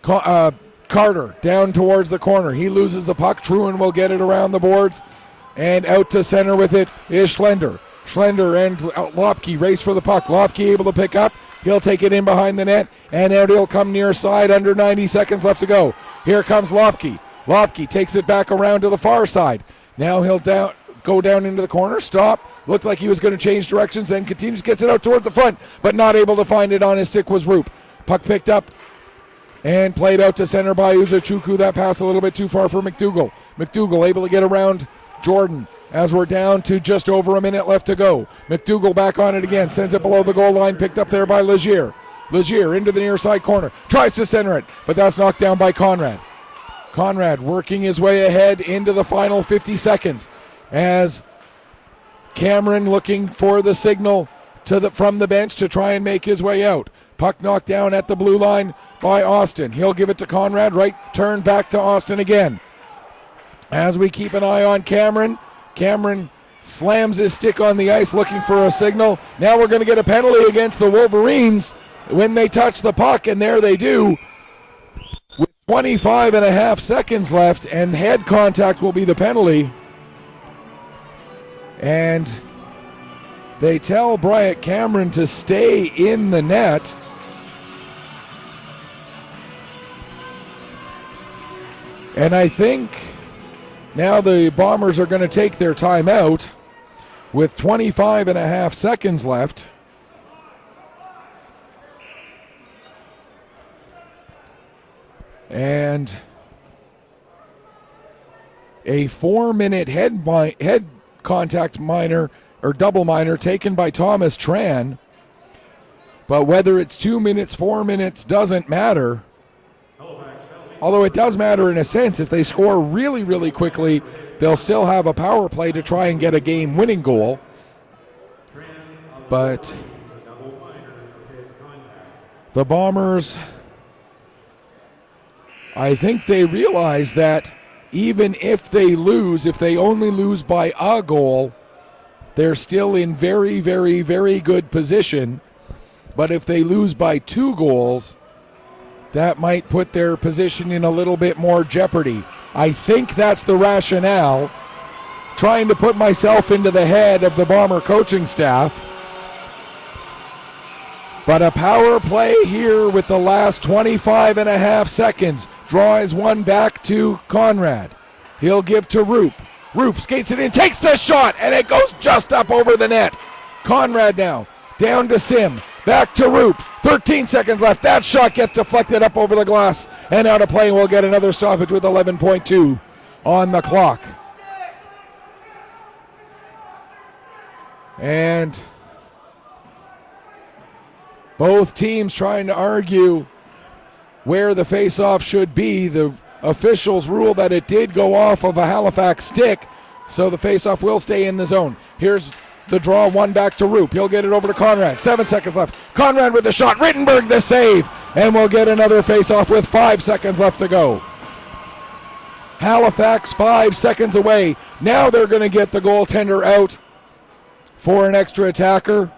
Carter down towards the corner. He loses the puck. Truen will get it around the boards, and out to center with it is Schlender. Schlender and Lopke race for the puck. Lopke able to pick up. He'll take it in behind the net, and out he'll come near side. Under 90 seconds left to go. Here comes Lopke. Lopke takes it back around to the far side. Now he'll go down into the corner. Stop. Looked like he was going to change directions, then continues, gets it out towards the front, but not able to find it on his stick was Roop. Puck picked up and played out to center by Uzochukwu. That pass a little bit too far for McDougall. McDougall able to get around Jordan as we're down to just over a minute left to go. McDougall back on it again, sends it below the goal line, picked up there by Legier. Legier into the near side corner, tries to center it, but that's knocked down by Conrad. Conrad working his way ahead into the final 50 seconds as Cameron looking for the signal from the bench to try and make his way out. Puck knocked down at the blue line by Austin. He'll give it to Conrad. Right turn back to Austin again. As we keep an eye on Cameron. Cameron slams his stick on the ice looking for a signal. Now we're going to get a penalty against the Wolverines when they touch the puck, and there they do. With 25 and a half seconds left, and head contact will be the penalty. And they tell Bryant Cameron to stay in the net. And I think now the Bombers are going to take their timeout with 25 and a half seconds left. And a 4-minute head contact minor or double minor taken by Thomas Tran. But whether it's 2 minutes, 4 minutes, doesn't matter. Although it does matter in a sense. If they score really, really quickly, they'll still have a power play to try and get a game-winning goal. But the Bombers, I think they realize that even if they lose, if they only lose by a goal, they're still in very, very, very good position. But if they lose by 2 goals, that might put their position in a little bit more jeopardy. I think that's the rationale. Trying to put myself into the head of the Bomber coaching staff. But a power play here with the last 25 and a half seconds. Draws one back to Conrad. He'll give to Roop. Roop skates it in, takes the shot, and it goes just up over the net. Conrad now, down to Sim, back to Roop. 13 seconds left. That shot gets deflected up over the glass and out of play. We'll get another stoppage with 11.2 on the clock. And both teams trying to argue where the face-off should be. The officials rule that it did go off of a Halifax stick, so the face-off will stay in the zone. Here's the draw, one back to Roop. He'll get it over to Conrad. 7 seconds left. Conrad with the shot. Rittenberg the save. And we'll get another face-off with 5 seconds left to go. Halifax 5 seconds away. Now they're going to get the goaltender out for an extra attacker,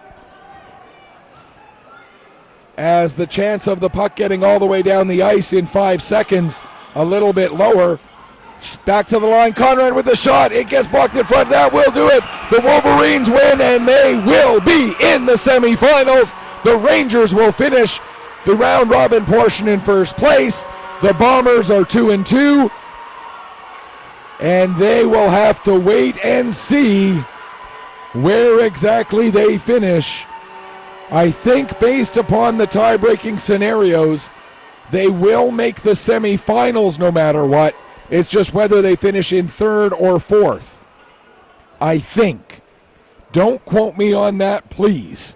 as the chance of the puck getting all the way down the ice in 5 seconds a little bit lower. Back to the line, Conrad with the shot. It gets blocked in front. That will do it. The Wolverines win, and they will be in the semifinals. The Rangers will finish the round-robin portion in first place. The Bombers are 2-2, and they will have to wait and see where exactly they finish. I think based upon the tie-breaking scenarios, they will make the semifinals no matter what. It's just whether they finish in 3rd or 4th. I think. Don't quote me on that, please,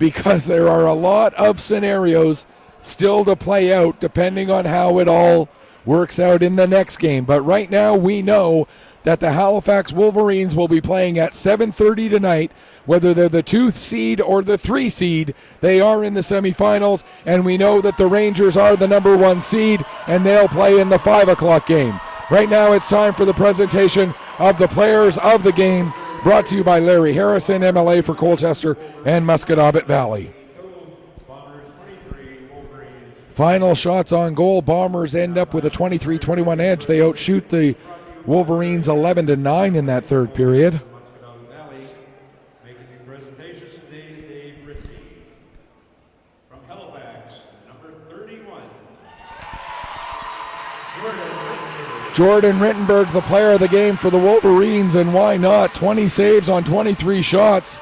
because there are a lot of scenarios still to play out depending on how it all works out in the next game. But right now we know that the Halifax Wolverines will be playing at 7:30 tonight. Whether they're the 2 seed or the 3 seed, they are in the semifinals, and we know that the Rangers are the number 1 seed, and they'll play in the 5 o'clock game. Right now it's time for the presentation of the players of the game, brought to you by Larry Harrison, MLA for Colchester and Musquodoboit Valley. Final shots on goal. Bombers end up with a 23-21 edge. They outshoot the Wolverines 11-9 in that 3rd period. Making the presentation today is Dave Ritzy. From Halifax, number 31. Jordan Rittenberg, the player of the game for the Wolverines, and why not? 20 saves on 23 shots.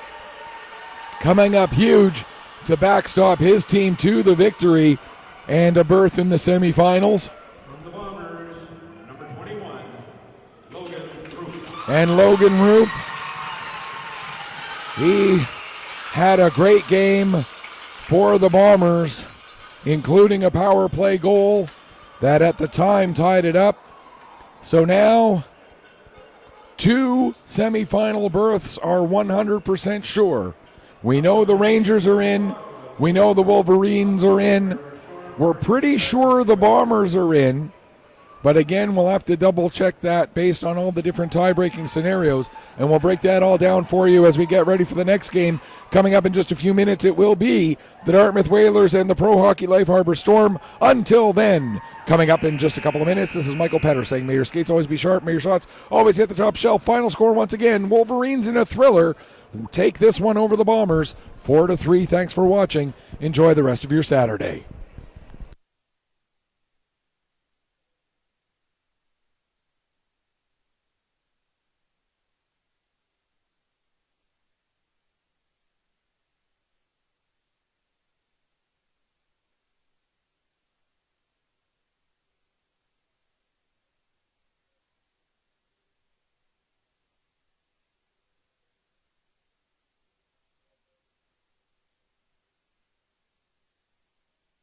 Coming up huge to backstop his team to the victory and a berth in the semifinals. From the Bombers, number 21, Logan Roop. And Logan Roop, he had a great game for the Bombers, including a power play goal that at the time tied it up. So now 2 semifinal berths are 100% sure. We know the Rangers are in. We know the Wolverines are in. We're pretty sure the Bombers are in. But again, we'll have to double check that based on all the different tie-breaking scenarios, and we'll break that all down for you as we get ready for the next game. Coming up in just a few minutes, it will be the Dartmouth Whalers and the Pro Hockey Life Harbor Storm. Until then, coming up in just a couple of minutes, this is Michael Petter saying, may your skates always be sharp, may your shots always hit the top shelf. Final score once again, Wolverines in a thriller. Take this one over the Bombers, 4-3. Thanks for watching. Enjoy the rest of your Saturday.